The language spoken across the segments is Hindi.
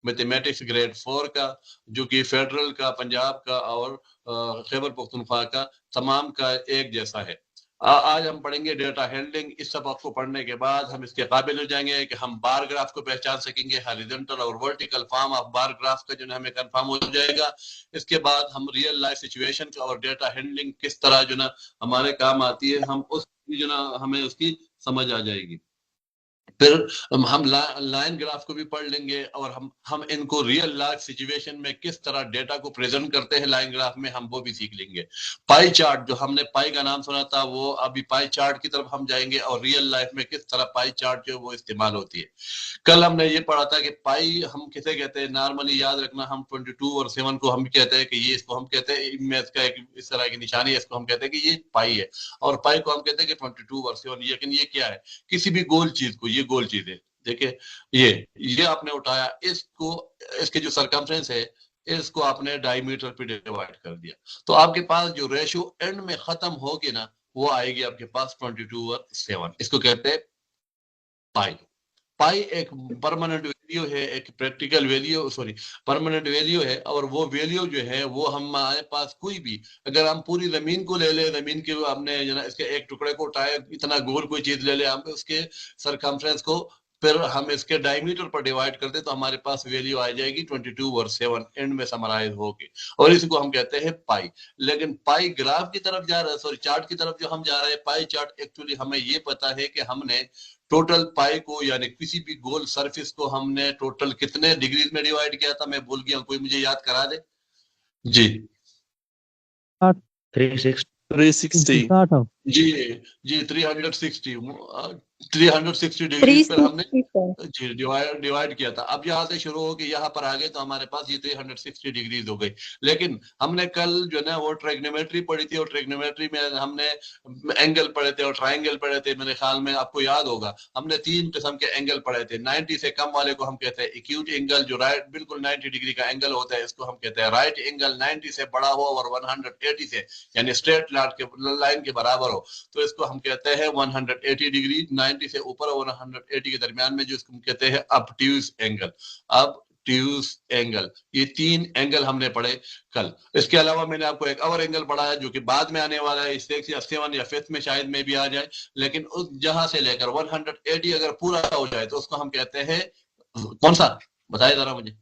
मैथमेटिक्स ग्रेड 4 का, जो कि फेडरल का, पंजाब का और खैबर पख्तूनख्वा का तमाम का एक जैसा है। आज हम पढ़ेंगे डेटा हैंडलिंग। इस सब आपको पढ़ने के बाद हम इसके काबिल हो जाएंगे कि हम बार ग्राफ को पहचान सकेंगे, हॉरिजॉन्टल और vertical form of bar graph का जो है हमें कंफर्म हो जाएगा। इसके बाद हम रियल लाइफ सिचुएशन का और डेटा हैंडलिंग किस तरह जो ना हमारे काम आती है, हम उस जो ना हमें उसकी समझ आ जाएगी। फिर हम लाइन ग्राफ को भी पढ़ लेंगे और हम इनको रियल लाइफ सिचुएशन में किस तरह डेटा को प्रेजेंट करते हैं लाइन ग्राफ में, हम वो भी सीख लेंगे। पाई चार्ट, जो हमने पाई का नाम सुना था, वो अभी पाई चार्ट की तरफ हम जाएंगे और रियल लाइफ में किस तरह पाई चार्ट जो वो इस्तेमाल होती है। कल हमने ये पढ़ा था कि पाई हम किसे कहते हैं। नॉर्मली याद रखना, हम 22 और 7 को हम कहते हैं कि ये, इसको हम कहते हैं, में इसका एक इस तरह की निशानी है, इसको हम कहते हैं कि ये पाई है, और पाई को हम कहते हैं कि 22 और 7। लेकिन ये क्या है? किसी भी गोल चीज को, ये गोल चीज है, देखिए ये आपने उठाया, इसको, इसके जो सरकमफ्रेंस है, इसको आपने डायमीटर पे डिवाइड कर दिया, तो आपके पास जो रेशियो एंड में खत्म होगी ना, वो आएगी आपके पास 22 और 7। इसको कहते हैं पाई। पाई एक परमानेंट वैल्यू है, एक practical value, sorry, permanent value है। और वो वैल्यू जो है वो हमारे पास कोई भी, अगर हम पूरी जमीन को ले ले, जमीन के हमने इसके एक टुकड़े को उठाए, इतना गोल कोई चीज ले ले, हम उसके सरकमफ्रेंस को फिर हम इसके डायमीटर पर डिवाइड करते, तो हमारे पास वैल्यू आ जाएगी 22 और 7 एंड में समराइज होगी, और इसको हम कहते हैं पाई। लेकिन पाई ग्राफ की तरफ जा रहा है, सॉरी चार्ट की तरफ जो हम जा रहे हैं, पाई चार्ट, एक्चुअली हमें ये पता है कि हमने टोटल पाई को, यानी किसी भी गोल सरफेस को, हमने टोटल कितने डिग्रीज में डिवाइड किया था, मैं भूल गया, कोई मुझे याद करा दे जी। 360 जी जी 360 डिग्री पर हमने जी डिवाइड किया था। अब यहाँ से शुरू होकर यहाँ पर आ गए, तो हमारे पास ये 360 डिग्रीज हो गई। लेकिन हमने कल जो है वो ट्रिग्नोमेट्री पढ़ी थी, और ट्रिग्नोमेट्री में हमने एंगल पढ़े थे और ट्राइंगल पढ़े थे। मेरे ख्याल में आपको याद होगा, हमने 3 किस्म के एंगल पढ़े थे। 90 से कम वाले को हम कहते हैं एक्यूट एंगल, जो राइट बिल्कुल 90 डिग्री का एंगल होता है, इसको हम कहते हैं राइट एंगल। 90 से बड़ा हो और 180 से, यानी स्ट्रेट लाइन के बराबर हो, तो इसको हम कहते हैं 180 डिग्री। 90 से ऊपर और 180 के दरमियान में, जो इसको हम कहते हैं ऑब्ट्यूज एंगल। ऑब्ट्यूज एंगल, ये 3 एंगल हमने पढ़े कल। इसके अलावा मैंने आपको एक और एंगल पढ़ाया, जो कि बाद में आने वाला है, 6 या 7 या 5 में शायद में भी आ जाए। लेकिन उस जहां से लेकर 180 अगर पूरा हो जाए, तो उसको हम कहते हैं, कौन सा बताए जरा मुझे?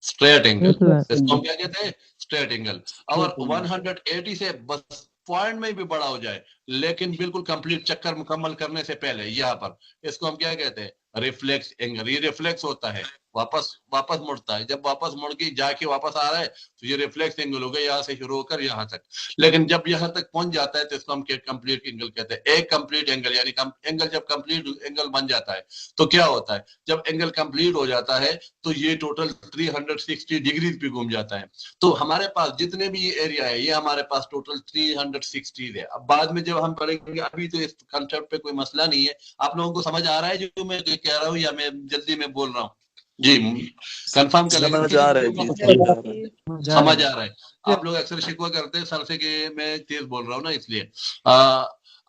Straight angle. इसको हम क्या कहते हैं? Straight angle. और 180 से बस पॉइंट में भी बड़ा हो जाए, लेकिन बिल्कुल कंप्लीट चक्कर मुकम्मल करने से पहले, यहाँ पर, इसको हम क्या कहते हैं? Reflex angle. ये रिफ्लेक्स होता है, वापस वापस मुड़ता है। जब वापस मुड़ के जाके वापस आ रहा है, तो ये रिफ्लेक्स एंगल हो गया, यहाँ से शुरू होकर यहाँ तक। लेकिन जब यहाँ तक पहुंच जाता है, तो इसको हम कंप्लीट एंगल कहते हैं। एक कंप्लीट एंगल, यानी एंगल जब कंप्लीट एंगल बन जाता है, तो क्या होता है? जब एंगल कंप्लीट हो जाता है, तो ये टोटल 360 डिग्री पे घूम जाता है। तो हमारे पास जितने भी ये एरिया है, ये हमारे पास टोटल 360 है। अब बाद में जब हम पढ़ेंगे, अभी तो इस कंसेप्ट पे कोई मसला नहीं है। आप लोगों को समझ आ रहा है जो मैं कह रहा हूँ, या मैं जल्दी में बोल रहा हूँ? जी कंफर्म कर लेना। समझ आ रहा है जी, समझ आ रहा है। आप लोग अक्सर शिकवा करते हैं सर से कि मैं तेज बोल रहा हूँ ना, इसलिए।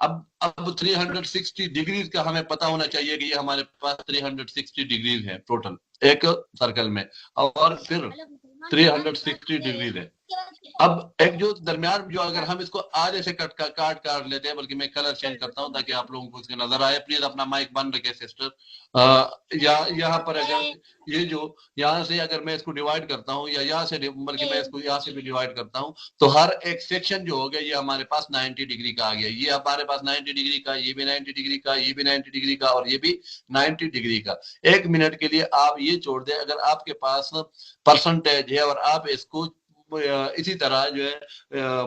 अब 360 डिग्रीज का हमें पता होना चाहिए कि ये हमारे पास 360 डिग्रीज है टोटल एक सर्कल में, और फिर 360 डिग्रीज है। अब एक जो दरमियान, जो अगर हम इसको आधे से काट लेते हैं, बल्कि मैं कलर चेंज करता हूं ताकि आप लोगों को इसके नजर आए। प्लीज अपना माइक बंद रखें सिस्टर। या यहाँ पर अगर ये जो यहाँ से अगर मैं इसको डिवाइड करता हूँ, या यहाँ से, बल्कि मैं इसको यहाँ से भी डिवाइड करता हूँ, तो हर एक सेक्शन जो हो गया, ये हमारे पास 90 डिग्री का आ गया। ये हमारे पास 90 डिग्री का, ये भी 90 डिग्री का, ये भी 90 डिग्री का, और ये भी 90 डिग्री का। 1 मिनट के लिए आप ये छोड़ दें, अगर आपके पास परसेंटेज है और आप इसको इसी तरह जो है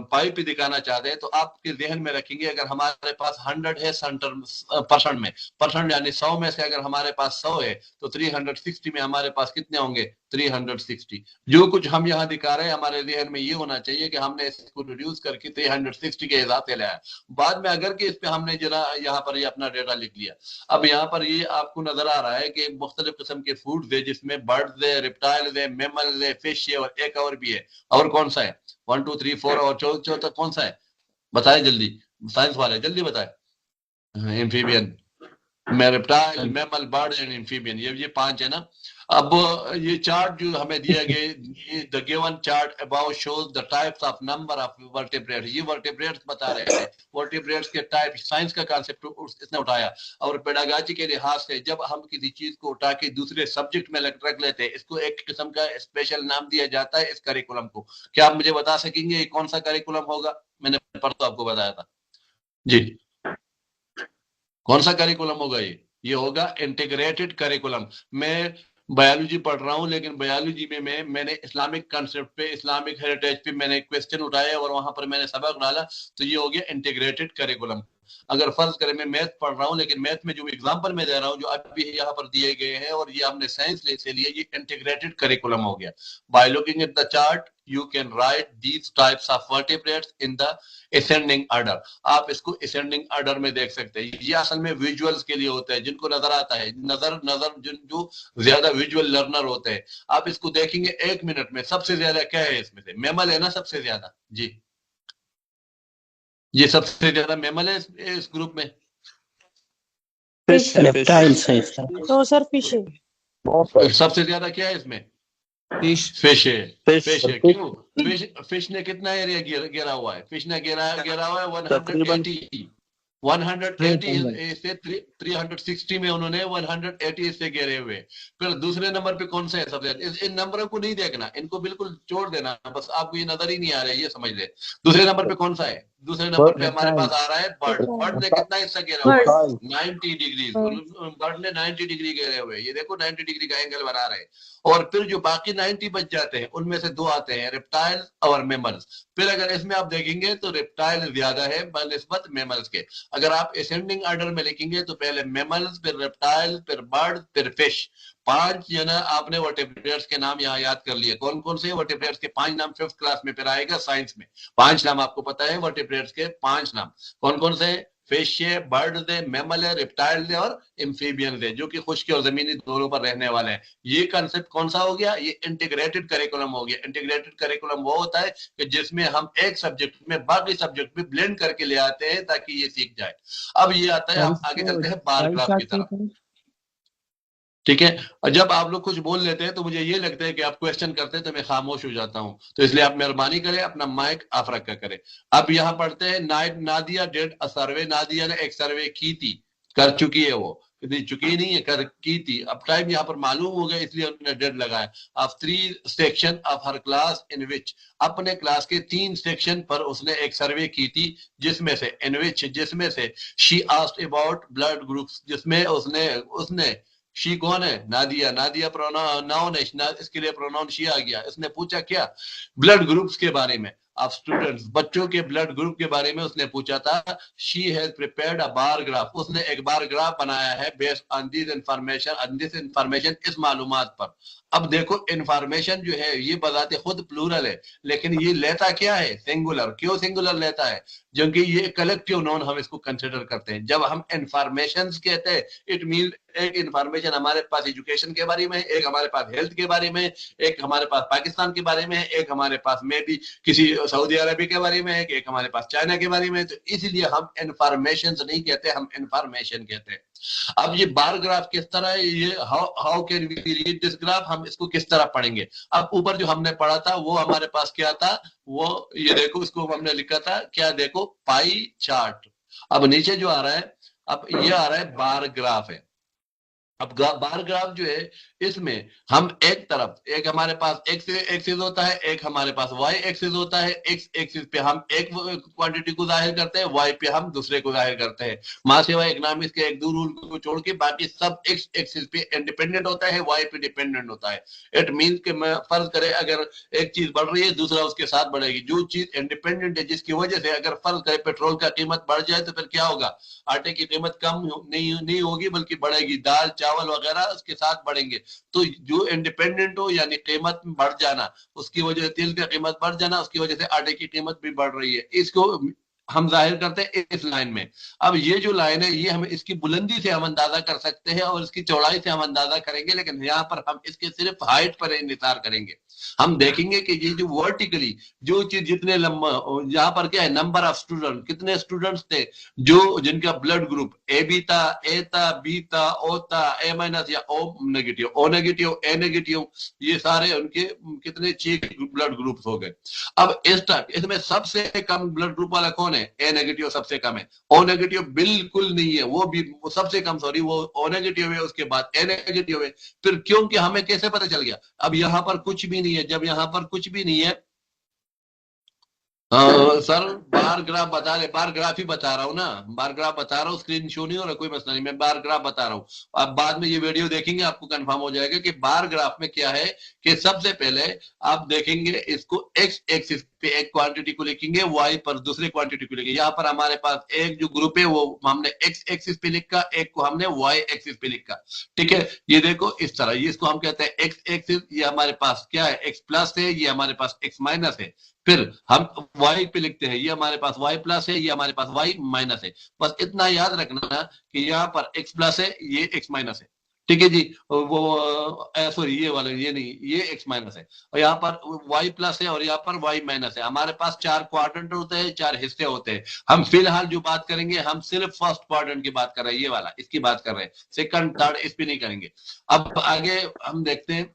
पाई पे दिखाना चाहते हैं, तो आपके जहन में रखेंगे, अगर हमारे पास 100 है सेंटर परसेंट में, परसेंट यानी 100 में से अगर हमारे पास 100 है, तो 360 में हमारे पास कितने होंगे? 360। जो कुछ हम यहाँ दिखा रहे हैं, हमारे जहन में ये होना चाहिए कि हमने इसको रिड्यूस करके 360 के हिसाब से लाया। बाद में अगर कि इस पे हमने जरा यहाँ पर ये अपना डेटा लिख लिया। अब यहाँ पर ये आपको नजर आ रहा है कि मुख्तलिफ किस्म के फूड्स है, जिसमें बर्ड्स है, रिप्टाइल्स है, मेमल्स है, फिश है, और एक और भी है। और कौन सा है? 1 2 3 4, और चौथा कौन सा है? बताए जल्दी, साइंस वाले जल्दी बताए। Amphibian, reptile, mammal, bird and amphibian, ये 5 है ना। अब ये चार्ट जो हमें दिया गया, the given chart about shows the types of number of vertebrates, ये वर्टेब्रेट्स बता रहे हैं, वर्टेब्रेट्स के टाइप, साइंस का कांसेप्ट इसने उठाया। और पेडागॉजी के लिहाज से जब हम किसी चीज को उठा के दूसरे सब्जेक्ट में रख लेते हैं, इसको एक किस्म का स्पेशल नाम दिया जाता है इस करिकुलम को। क्या आप मुझे बता सकेंगे ये कौन सा करिकुलम होगा? मैंने परसों आपको बताया था जी, कौन सा करिकुलम होगा ये होगा इंटीग्रेटेड करिकुलम। मैं बायोलॉजी पढ़ रहा हूं, लेकिन बायोलॉजी में मैंने इस्लामिक कंसेप्ट पे, इस्लामिक हेरिटेज पे मैंने क्वेश्चन उठाया और वहां पर मैंने सबक डाला, तो ये हो गया इंटीग्रेटेड करिकुलम। अगर फर्ज करें मैं मैथ पढ़ रहा हूँ, लेकिन मैथ में जो एग्जांपल मैं दे रहा हूँ जो अभी यहाँ पर दिए गए हैं और ये हमने साइंस से लिए, ये इंटीग्रेटेड करिकुलम हो गया। By looking at the chart you can write these types of vertebrates in the ascending order. आप इसको असेंडिंग ऑर्डर में देख सकते हैं। ये असल में विजुअल्स के लिए होता है, जिनको नजर आता है, नजर जो ज्यादा विजुअल लर्नर होते हैं। आप इसको देखेंगे 1 मिनट में। सबसे ज्यादा क्या है इसमें से? मैमल है ना सबसे ज्यादा जी, ये सबसे ज्यादा मैमल है इस ग्रुप में। फिश है, रेप्टाइल्स है सर। तो सर फिश है। सबसे ज्यादा क्या है इसमें? फिश फिश है। फिश फिश है, क्यों? फिश ने कितना एरिया घेरा हुआ है? फिश ने घेरा हुआ है 180, 180 से 360 में उन्होंने 180 से घेरे हुए। फिर दूसरे नंबर पे कौन सा है सबसे? इन नंबरों को नहीं देखना, इनको बिल्कुल छोड़ देना, बस आपको ये नजर ही नहीं आ रहा है, ये समझ ले। दूसरे नंबर पे कौन सा है? दूसरे नंबर पे हमारे पास आ रहा है बर्ड। बर्ड ने कितना हिस्सा घेरा हुआ है? 90 डिग्री। बर्ड ने 90 डिग्री घेरे हुए, ये देखो 90 डिग्री का एंगल बना रहे हैं। और फिर जो बाकी 90 बच जाते हैं उनमें से दो आते हैं, रेप्टाइल्स और मेमल्स। फिर अगर इसमें आप देखेंगे तो रेप्टाइल ज्यादा है बनिस्बत मेमल्स के। अगर आप असेंडिंग ऑर्डर में लिखेंगे तो पहले मेमल्स, फिर रेप्टाइल, फिर बर्ड, फिर फिश। 5 जो ना आपने वर्टेब्रेट्स के नाम यहाँ याद कर लिए। कौन कौन से वर्टेब्रेट्स के 5 नाम 5th क्लास में फिर आएगा साइंस में। 5 नाम आपको पता है वर्टेब्रेट्स के, 5 नाम कौन कौन से? फिश है, बर्ड है, मैमल है, रेप्टाइल है और एम्फीबियन है, जो कि खुश्की और जमीनी दोनों पर रहने वाले हैं। ये कंसेप्ट कौन सा हो गया? ये इंटीग्रेटेड करिकुलम हो गया। इंटीग्रेटेड करिकुलम वो होता है कि जिसमें हम एक सब्जेक्ट में बाकी सब्जेक्ट में ब्लेंड करके ले आते हैं ताकि ये सीख जाए। अब ये आता है, हम आगे चलते हैं बार ग्राफ की तरफ। ठीक है, और जब आप लोग कुछ बोल लेते हैं तो मुझे ये लगता है कि आप क्वेश्चन करते हैं तो मैं खामोश हो जाता हूं, तो इसलिए आप मेहरबानी करें अपना माइक ऑफ रखा करें। अब यहाँ पढ़ते हैं नादिया डिड अ सर्वे। नादिया ने एक सर्वे की थी, कर चुकी है, वो चुकी नहीं है, कर की थी। अब टाइम यहाँ पर मालूम हो गया इसलिए उन्होंने डेड लगाया। ऑफ 3 सेक्शन ऑफ हर क्लास इन विच, अपने क्लास के 3 सेक्शन पर उसने एक सर्वे की थी, जिसमें से इन विच, जिसमें से she asked about blood groups, जिसमें उसने शी कौन है? नादिया। नादिया प्रोनाउन नाउन है, इसके लिए प्रोनाउन शी आ गया। इसने पूछा क्या? ब्लड ग्रुप्स के बारे में, ऑफ स्टूडेंट्स, बच्चों के ब्लड ग्रुप के बारे में उसने पूछा था। She has prepared a bar graph, उसने एक बार ग्राफ बनाया है बेस्ड ऑन दिस इंफॉर्मेशन, इस मालूमात पर। अब देखो इंफॉर्मेशन जो है ये बताते खुद प्लूरल है, लेकिन ये लेता क्या है? सिंगुलर। क्यों सिंगुलर लेता है? क्योंकि ये कलेक्टिव नाउन हम इसको कंसिडर करते हैं। जब हम इंफॉर्मेशन कहते हैं, इट मीन एक इंफॉर्मेशन हमारे पास एजुकेशन के बारे में, एक हमारे पास हेल्थ के बारे में, एक हमारे पास पाकिस्तान के बारे में, एक हमारे पास में भी किसी सऊदी अरब के बारे में, एक हमारे पास चाइना के बारे में। तो इसलिए हम इंफॉर्मेशन नहीं कहते, हम इंफॉर्मेशन कहते हैं। अब ये बार ग्राफ किस तरह है? ये how can we read this graph, हम इसको किस तरह पढ़ेंगे? अब ऊपर जो हमने पढ़ा था वो हमारे पास क्या था? वो ये देखो, इसको हमने लिखा था क्या? देखो पाई चार्ट। अब नीचे जो आ रहा है, अब ये आ रहा है बार ग्राफ है। अब बार ग्राफ जो है इसमें हम एक तरफ, एक हमारे पास एक्स एक्सिस होता है, एक हमारे पास वाई एक्सिस होता है। एक्स एक्सिस पे हम एक क्वांटिटी को जाहिर करते हैं, वाई पे हम दूसरे को जाहिर करते हैं। मां सिवाय इकोनॉमिक्स के एक दो रूल को छोड़ के बाकी सब एक्स एक्सिस पे इंडिपेंडेंट होता है, वाई पे डिपेंडेंट होता है। इट मींस कि मैं फर्ज करे अगर एक चीज बढ़ रही है दूसरा उसके साथ बढ़ेगी। जो चीज इंडिपेंडेंट है, जिसकी वजह से अगर फर्ज करे पेट्रोल का कीमत बढ़ जाए तो फिर क्या होगा? आटे की कीमत कम नहीं होगी बल्कि बढ़ेगी। दाल चावल वगैरह उसके साथ बढ़ेंगे। तो जो इंडिपेंडेंट हो यानी कीमत बढ़ जाना, उसकी वजह से तेल की कीमत बढ़ जाना, उसकी वजह से आटे की कीमत भी बढ़ रही है। इसको हम जाहिर करते हैं इस लाइन में। अब ये जो लाइन है ये हम इसकी बुलंदी से हम अंदाजा कर सकते हैं और इसकी चौड़ाई से हम अंदाजा करेंगे, लेकिन यहाँ पर हम इसके सिर्फ हाइट पर इंतजार करेंगे। हम देखेंगे कि ये जो वर्टिकली जो चीज जितने लंबा, यहाँ पर क्या है, नंबर ऑफ स्टूडेंट, कितने स्टूडेंट्स थे जो जिनका ब्लड ग्रुप ए बी था, ए था, बी था, ओ था, ए माइनस या ओ नेगेटिव, ओ नेगेटिव, ए नेगेटिव, ये सारे उनके कितने 6 ब्लड ग्रुप्स हो गए। अब इसमें सबसे कम ब्लड ग्रुप वाला कौन है? ए नेगेटिव सबसे कम है। ओ नेगेटिव बिल्कुल नहीं है, वो सबसे कम, सॉरी, वो ओ नेगेटिव है, उसके बाद ए नेगेटिव है। फिर क्योंकि हमें कैसे पता चल गया? अब यहाँ पर कुछ भी नहीं है, जब यहाँ पर कुछ भी नहीं है, सर बार ग्राफ बता रहे, बार ग्राफ ही बता रहा हूँ ना, बार ग्राफ बता रहा हूँ, स्क्रीन शो नहीं हो रहा, कोई मसला नहीं, मैं बार ग्राफ बता रहा हूँ। अब बाद में ये वीडियो देखेंगे आपको कंफर्म हो जाएगा कि बार ग्राफ में क्या है। कि सबसे पहले आप देखेंगे इसको एक्स एक्सिस पे एक क्वांटिटी को लिखेंगे, वाई पर दूसरे क्वांटिटी को लिखेंगे। यहाँ पर हमारे पास एक जो ग्रुप है वो हमने एक्स एक्सिस पे लिखा, एक को हमने वाई एक्सिस पे लिखा। ठीक है, ये देखो इस तरह, ये इसको हम कहते हैं एक्स एक्सिस, ये हमारे पास क्या है, एक्स प्लस है, ये हमारे पास एक्स माइनस है। फिर हम y पे लिखते हैं, ये हमारे पास y प्लस है, ये हमारे पास y माइनस है। बस इतना याद रखना कि यहाँ पर x प्लस है, ये x माइनस है। ठीक है जी, वो सॉरी ये वाला, ये नहीं, ये x माइनस है, और यहाँ पर y प्लस है और यहाँ पर y माइनस है। हमारे पास 4 क्वाड्रेंट होते हैं, 4 हिस्से होते हैं। हम फिलहाल जो बात करेंगे हम सिर्फ फर्स्ट क्वाड्रेंट की बात कर रहे हैं, ये वाला इसकी बात कर रहे हैं, सेकंड थर्ड इस पे नहीं करेंगे। अब आगे हम देखते हैं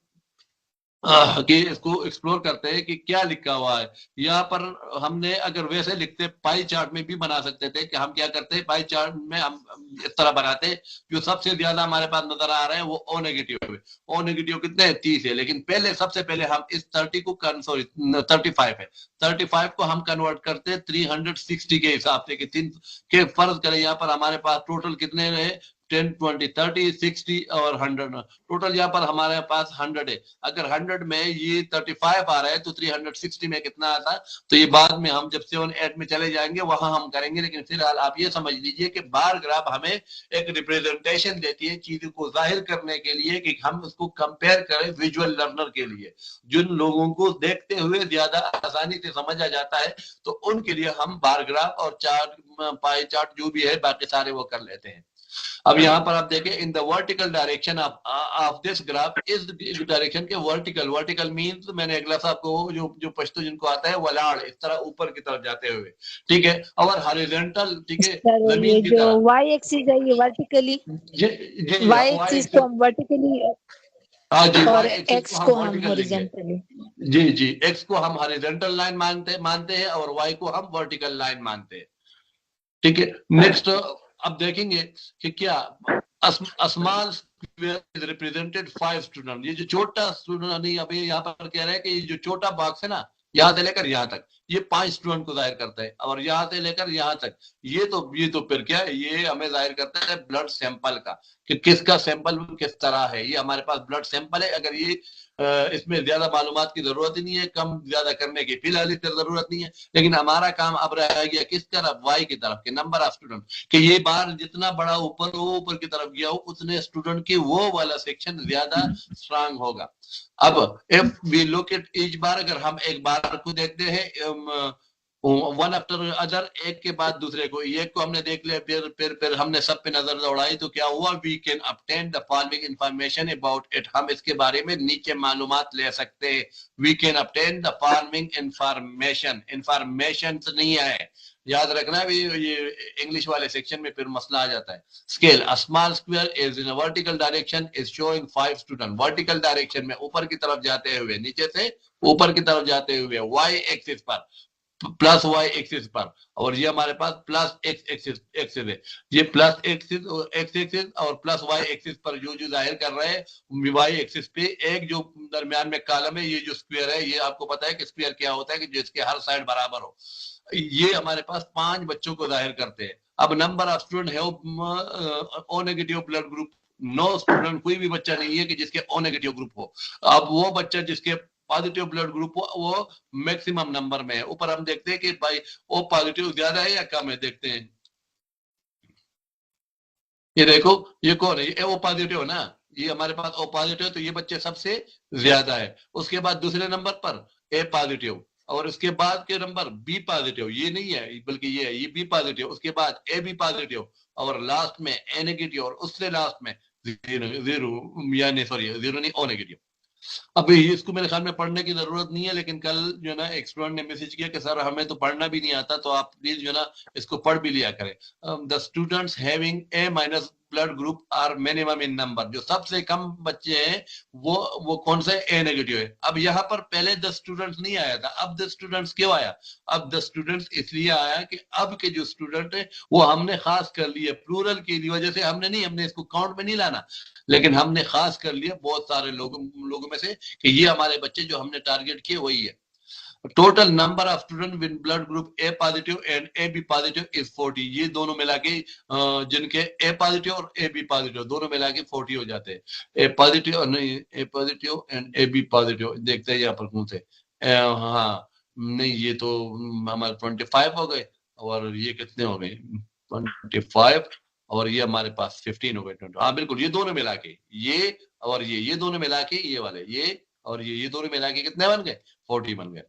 कि इसको एक्सप्लोर करते हैं कि क्या लिखा हुआ है यहाँ पर। हमने अगर वैसे लिखते पाई चार्ट में भी बना सकते थे, कि हम क्या करते हैं पाई चार्ट में हम इस तरह बनाते हैं, जो सबसे ज्यादा हमारे पास नजर आ रहे हैं वो ओ नेगेटिव है। ओ नेगेटिव कितने हैं? 30 है। लेकिन पहले सबसे पहले हम इस 30 को, सॉरी 35 है, 35 को हम कन्वर्ट करते हैं 360 के हिसाब से, कि 3 के फर्ज करें यहाँ पर हमारे पास टोटल कितने रहे, 10, 20, 30, 60 और 100। टोटल यहाँ पर हमारे पास 100 है। अगर 100 में ये 35 आ रहा है तो 360 में कितना आता है? तो ये बाद में हम जब 7, 8 में चले जाएंगे वहां हम करेंगे। लेकिन फिलहाल आप ये समझ लीजिए कि बार ग्राफ हमें एक रिप्रेजेंटेशन देती है चीजों को जाहिर करने के लिए, कि हम उसको कंपेयर करें विजुअल लर्नर के लिए, जिन लोगों को देखते हुए ज्यादा आसानी से समझा जाता है, तो उनके लिए हम बार ग्राफ और चार्ट, पाई चार्ट जो भी है बाकी सारे वो कर लेते हैं। अब यहाँ पर आप देखें, in the vertical direction of this graph, इस डायरेक्शन के वर्टिकल, वर्टिकल मींस मैंने अगला सा आपको जो जो पश्तो जिनको आता है वलाड़, इस तरह ऊपर की तरफ जाते हुए, ठीक है, और हॉरिजॉन्टल, ठीक है, सर ये जमीन की जो तरह। y एक्सिस है ये वर्टिकली, y एक्सिस को हम वर्टिकली हाँ जी, और वाई एक्सिस को x हम को हम वर्टिकल लेंगे। हॉरिजॉन्टली। जी जी, एक्स को हम हॉरिजॉन्टल लाइन मानते हैं और वाई को हम वर्टिकल लाइन मानते हैं। ठीक है, नेक्स्ट अब देखेंगे कि क्या स्मॉल इज रिप्रेजेंटेड 5 स्टूडेंट। ये जो छोटा स्टूडेंट, नहीं अभी यहाँ पर कह रहे हैं कि ये जो छोटा बॉक्स है ना, यहाँ से लेकर यहाँ तक, ये 5 स्टूडेंट को जाहिर करता है, और यहाँ से लेकर यहाँ तक ये तो फिर क्या है, ये हमें जाहिर करता है ब्लड सैंपल का, कि किसका सैंपल किस तरह है। ये हमारे पास ब्लड सैंपल है। अगर ये इसमें ज्यादा मालूमात की जरूरत ही नहीं है, कम ज्यादा करने की फिलहाल इसकी जरूरत नहीं है। लेकिन हमारा काम अब रह गया किस तरफ, वाई की तरफ, के नंबर ऑफ स्टूडेंट, कि ये बार जितना बड़ा ऊपर हो, ऊपर की तरफ गया हो, उतने स्टूडेंट की वो वाला सेक्शन ज्यादा स्ट्रांग होगा। अब if we look at each bar, अगर हम एक बार को देखते हैं वन आफ्टर अदर, एक के बाद दूसरे को, एक को हमने देख लिया, फिर हमने सब पे नजर दौड़ाई, तो क्या हुआ, we can obtain the following information about it. हम इसके बारे में नीचे मालूमात ले सकते हैं। We can obtain the following information, information नहीं है, याद रखना भी, ये इंग्लिश वाले सेक्शन में फिर मसला आ जाता है। Scale, a small square is in vertical direction is showing 5 student. Vertical direction में ऊपर की तरफ जाते हुए, नीचे से ऊपर की तरफ जाते हुए, वाई एक्सिस पर, प्लस वाई एक्सिस पर, और ये हमारे पास प्लस एक्स एक्सिस है। ये प्लस एक्सिस, एक्स एक्सिस और प्लस वाई एक्सिस पर जो जो जाहिर कर रहे हैं, वाई एक्सिस पे एक जो दरमियान में कॉलम है, ये जो स्क्वायर है, ये आपको पता है कि स्क्वायर क्या होता है, कि जिसके हर साइड बराबर हो। ये हमारे पास 5 बच्चों को जाहिर करते हैं। अब नंबर ऑफ स्टूडेंट है O negative blood group, no student, कोई भी बच्चा नहीं है कि जिसके ओ नेगेटिव ग्रुप हो। अब वो बच्चा जिसके पॉजिटिव ब्लड ग्रुप हो, वो मैक्सिमम नंबर में है। ऊपर हम देखते हैं कि भाई ओ पॉजिटिव ज्यादा है या कम है, देखते हैं। ये देखो, ये कौन है, ये ओ पॉजिटिव है ना, ये हमारे पास ओ पॉजिटिव, तो ये बच्चे सबसे ज्यादा है। उसके बाद दूसरे नंबर पर ए पॉजिटिव, और उसके बाद के नंबर बी पॉजिटिव, ये नहीं है बल्कि ये है, ये बी पॉजिटिव, उसके बाद ए बी पॉजिटिव और लास्ट में ए नेगेटिव और उससे लास्ट में जीरो यानी सॉरी जीरो नहीं ओ नेगेटिव। अब इसको मेरे ख्याल में पढ़ने की जरूरत नहीं है, लेकिन कल जो है ना एक स्टूडेंट ने मैसेज किया कि सर हमें तो पढ़ना भी नहीं आता, तो आप प्लीज जो है ना इसको पढ़ भी लिया करें। The students having A minus blood group are minimum in number, जो सबसे कम बच्चे हैं वो कौन सा ए नेगेटिव है। अब यहाँ पर पहले 10 स्टूडेंट्स नहीं आया था, अब 10 स्टूडेंट्स क्यों आया? अब 10 स्टूडेंट्स इसलिए आया कि अब के जो स्टूडेंट है वो हमने खास कर लिए प्लूरल की वजह से, हमने इसको काउंट में नहीं लाना, लेकिन हमने खास कर लिया बहुत सारे लोगों में से कि ये हमारे बच्चे जो हमने टारगेट किए वही है। Total number of student with blood group A positive and A B positive is 40। ये दोनों मिला के जिनके ए पॉजिटिव और ए बी पॉजिटिव दोनों मिला के 40 हो जाते हैं। ए पॉजिटिव और नहीं, A positive and A B positive देखते हैं यहाँ पर कौन से। हाँ नहीं, ये तो हमारे 25 हो गए और ये कितने हो गए 25 और ये हमारे पास 15 हो गए 20। हाँ बिल्कुल, ये दोनों मिला के ये और ये दोनों मिला के ये वाले ये और ये दोनों मिला के कितने बन गए 40 बन गए।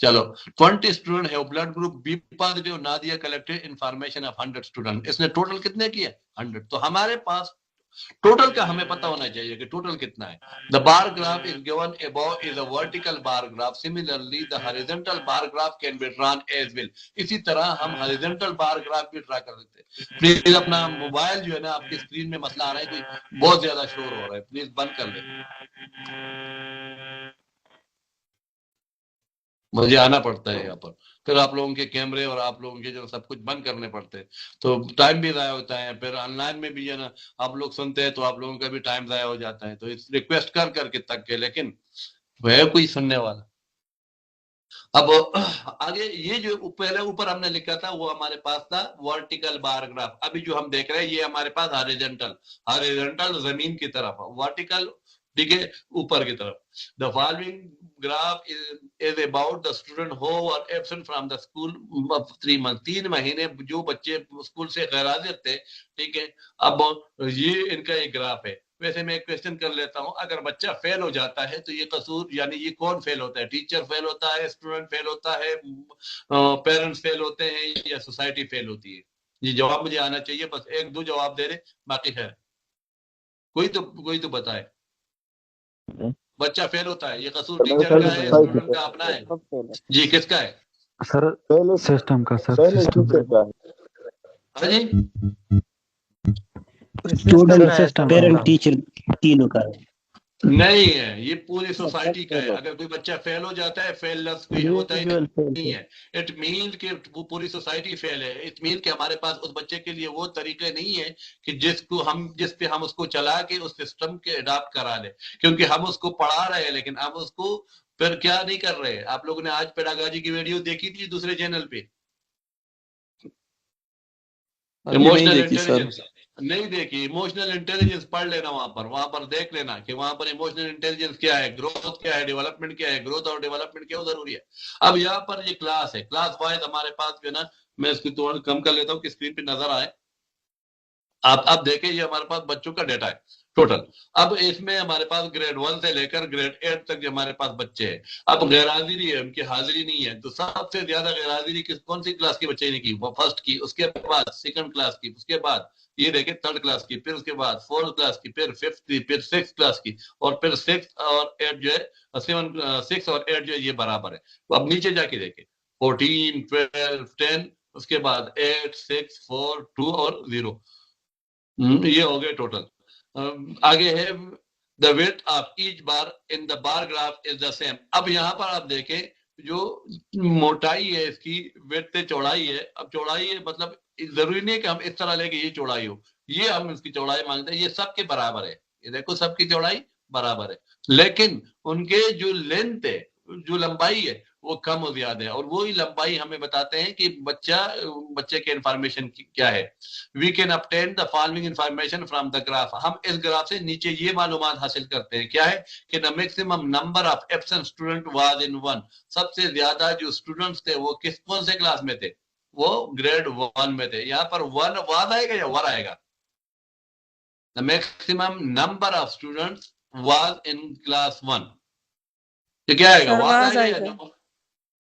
चलो 20 स्टूडेंट है blood group B positive, Nadia collected information of 100 student. इसने टोटल कितने किए 100। तो हमारे पास टोटल का हमें पता होना चाहिए कि टोटल कितना है। The bar graph is given above is a vertical bar graph, similarly the horizontal bar graph can be drawn as well. इसी तरह हम हॉरिजॉन्टल बार ग्राफ भी ड्रा कर सकते हैं। प्लीज अपना मोबाइल जो है ना, आपकी स्क्रीन में मसला आ रहा है, कोई बहुत ज्यादा शोर हो रहा है, प्लीज बंद कर ले, मुझे आना पड़ता है यहाँ पर, फिर आप लोगों के कैमरे और आप लोगों के जो सब कुछ बंद करने पड़ते हैं, तो टाइम भी ज़ाया होता है। फिर ऑनलाइन में भी है ना आप लोग सुनते हैं तो आप लोगों का भी टाइम ज़ाया हो जाता है। तो इस रिक्वेस्ट कर करके तक के, लेकिन वह कोई सुनने वाला। अब आगे ये जो पहले ऊपर हमने लिखा था वो हमारे पास था वर्टिकल बार ग्राफ। अभी जो हम देख रहे हैं ये हमारे पास हॉरिजॉन्टल, हॉरिजॉन्टल जमीन की तरफ, वर्टिकल ठीक है ऊपर की तरफ। The following graph is about the student who are absent from the school 3 month, 3 महीने जो बच्चे स्कूल से गैर हाजिर थे, ठीक है। अब ये इनका एक ग्राफ है। वैसे मैं एक क्वेश्चन कर लेता हूं, अगर बच्चा फेल हो जाता है तो ये कसूर यानी ये कौन फेल होता है? टीचर फेल होता है, स्टूडेंट फेल होता है, पेरेंट्स फेल होते हैं या सोसाइटी फेल होती है? ये जवाब मुझे आना चाहिए, बस एक दो जवाब दे रहे, बाकी है कोई तो बताए। बच्चा फेल होता है, ये कसूर टीचर का है, स्टूडेंट का अपना है? जी किसका है सर? सिस्टम का सर, सिस्टम का। हाँ जी, स्टूडेंट पेरेंट टीचर तीनों का है। नहीं है, ये पूरी सोसाइटी का है। अगर कोई बच्चा फेल हो जाता है, फेल लफ्ज कोई होता ही नहीं है, इट मीन कि वो पूरी सोसाइटी फेल है। इट मीन कि हमारे पास उस बच्चे के लिए वो तरीके नहीं है कि जिस पे हम उसको चला के उस सिस्टम के अडॉप्ट करा ले, क्योंकि हम उसको पढ़ा रहे हैं लेकिन हम उसको फिर क्या नहीं कर रहे। आप लोगों ने आज पेडागॉजी की वीडियो देखी थी दूसरे चैनल पे, इमोशनल इंटेलिजेंस नहीं देखी? इमोशनल इंटेलिजेंस पढ़ लेना, वहां पर देख लेना कि वहां पर इमोशनल इंटेलिजेंस क्या है, ग्रोथ क्या है, डेवलपमेंट क्या है, ग्रोथ और डेवलपमेंट क्यों जरूरी है। अब यहाँ पर ये क्लास है, क्लास वाइज हमारे पास जो है ना, मैं इसको थोड़ा कम कर लेता हूँ कि स्क्रीन पे नजर आए। आप देखें ये हमारे पास बच्चों का डेटा है टोटल। अब इसमें हमारे पास ग्रेड 1 से लेकर ग्रेड 8 तक जो हमारे पास बच्चे हैं। अब गैर हाजिरी है, उनकी हाजिरी नहीं है, तो सबसे ज्यादा गैर हाजिरी कौन सी क्लास के बच्चे ने की? वो फर्स्ट की, उसके बाद सेकंड क्लास की, उसके बाद ये देखे थर्ड क्लास की, फिर उसके बाद फोर्थ क्लास की, फिर फिफ्थ की, फिर सिक्स क्लास की, और फिर 6 और 8 जो है 6 और 8 जो है ये बराबर है। तो अब नीचे जाके देखे 14 12 10, उसके बाद 8 6 4 2 और 0, ये हो गए टोटल। आगे है the width of each bar in the bar graph is the same. अब यहाँ पर आप देखें जो मोटाई है इसकी, विड्थ से चौड़ाई है। अब चौड़ाई है मतलब जरूरी नहीं है कि हम इस तरह लेके ये चौड़ाई हो, ये हम इसकी चौड़ाई मांगते हैं, ये सबके बराबर है। ये देखो सबकी चौड़ाई बराबर है, लेकिन उनके जो लेंथ है, जो लंबाई है वो कम हो ज्यादा है, और वही लंबाई हमें बताते हैं कि बच्चे के इंफॉर्मेशन क्या है। We can obtain the following information from the graph. हम इस ग्राफ से नीचे ये मालूमात हासिल करते हैं, क्या है कि the maximum number of absent student was in 1। सबसे ज्यादा जो स्टूडेंट्स थे वो कौन से क्लास में थे? वो ग्रेड 1 में थे। यहाँ पर 1 वाज आएगा या वर आएगा? The maximum number of students was in class 1, तो क्या आएगा? वाज आएगा या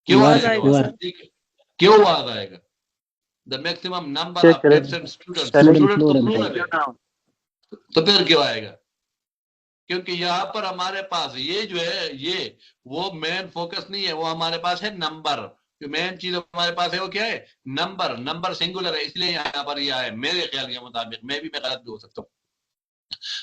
क्यों was आएगा? आएगा सर। ठीक है, क्यों वाज आएगा? The maximum number of absent student, student तो प्लूरल है, तो फिर क्यों आएगा? क्योंकि यहाँ पर हमारे पास ये जो है ये वो मेन फोकस नहीं है, वो हमारे पास है नंबर। जो मेन चीज हमारे पास है वो क्या है? नंबर। नंबर सिंगुलर है, इसलिए यहाँ पर यह है मेरे ख्याल के मुताबिक, मैं गलत भी हो सकता हूँ।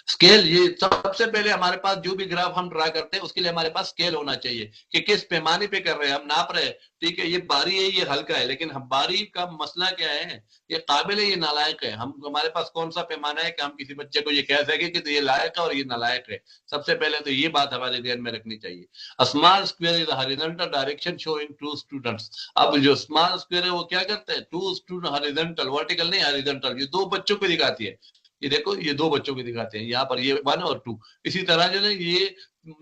स्केल, ये सबसे पहले हमारे पास जो भी ग्राफ हम ड्रा करते हैं उसके लिए हमारे पास स्केल होना चाहिए कि किस पैमाने पे कर रहे हैं, हम नाप रहे हैं। ठीक है, ये भारी है, ये हल्का है, लेकिन हम भारी का मसला क्या है? ये काबिल है, ये नालायक है। हम हमारे पास कौन सा पैमाना है कि हम किसी बच्चे को ये कह सके कि तो ये लायक है और ये नालायक है? सबसे पहले तो ये बात हमारे ध्यान में रखनी चाहिए। A small square is horizontal direction showing two students. अब जो स्मॉल स्क्वायर है वो क्या करते हैं? टू स्टूडेंट, हॉरिजॉन्टल, वर्टिकल नहीं, हॉरिजॉन्टल। ये दो बच्चों को दिखाती है। ये देखो, ये दो बच्चों को दिखाते हैं, यहाँ पर ये 1 और 2। इसी तरह जो है ये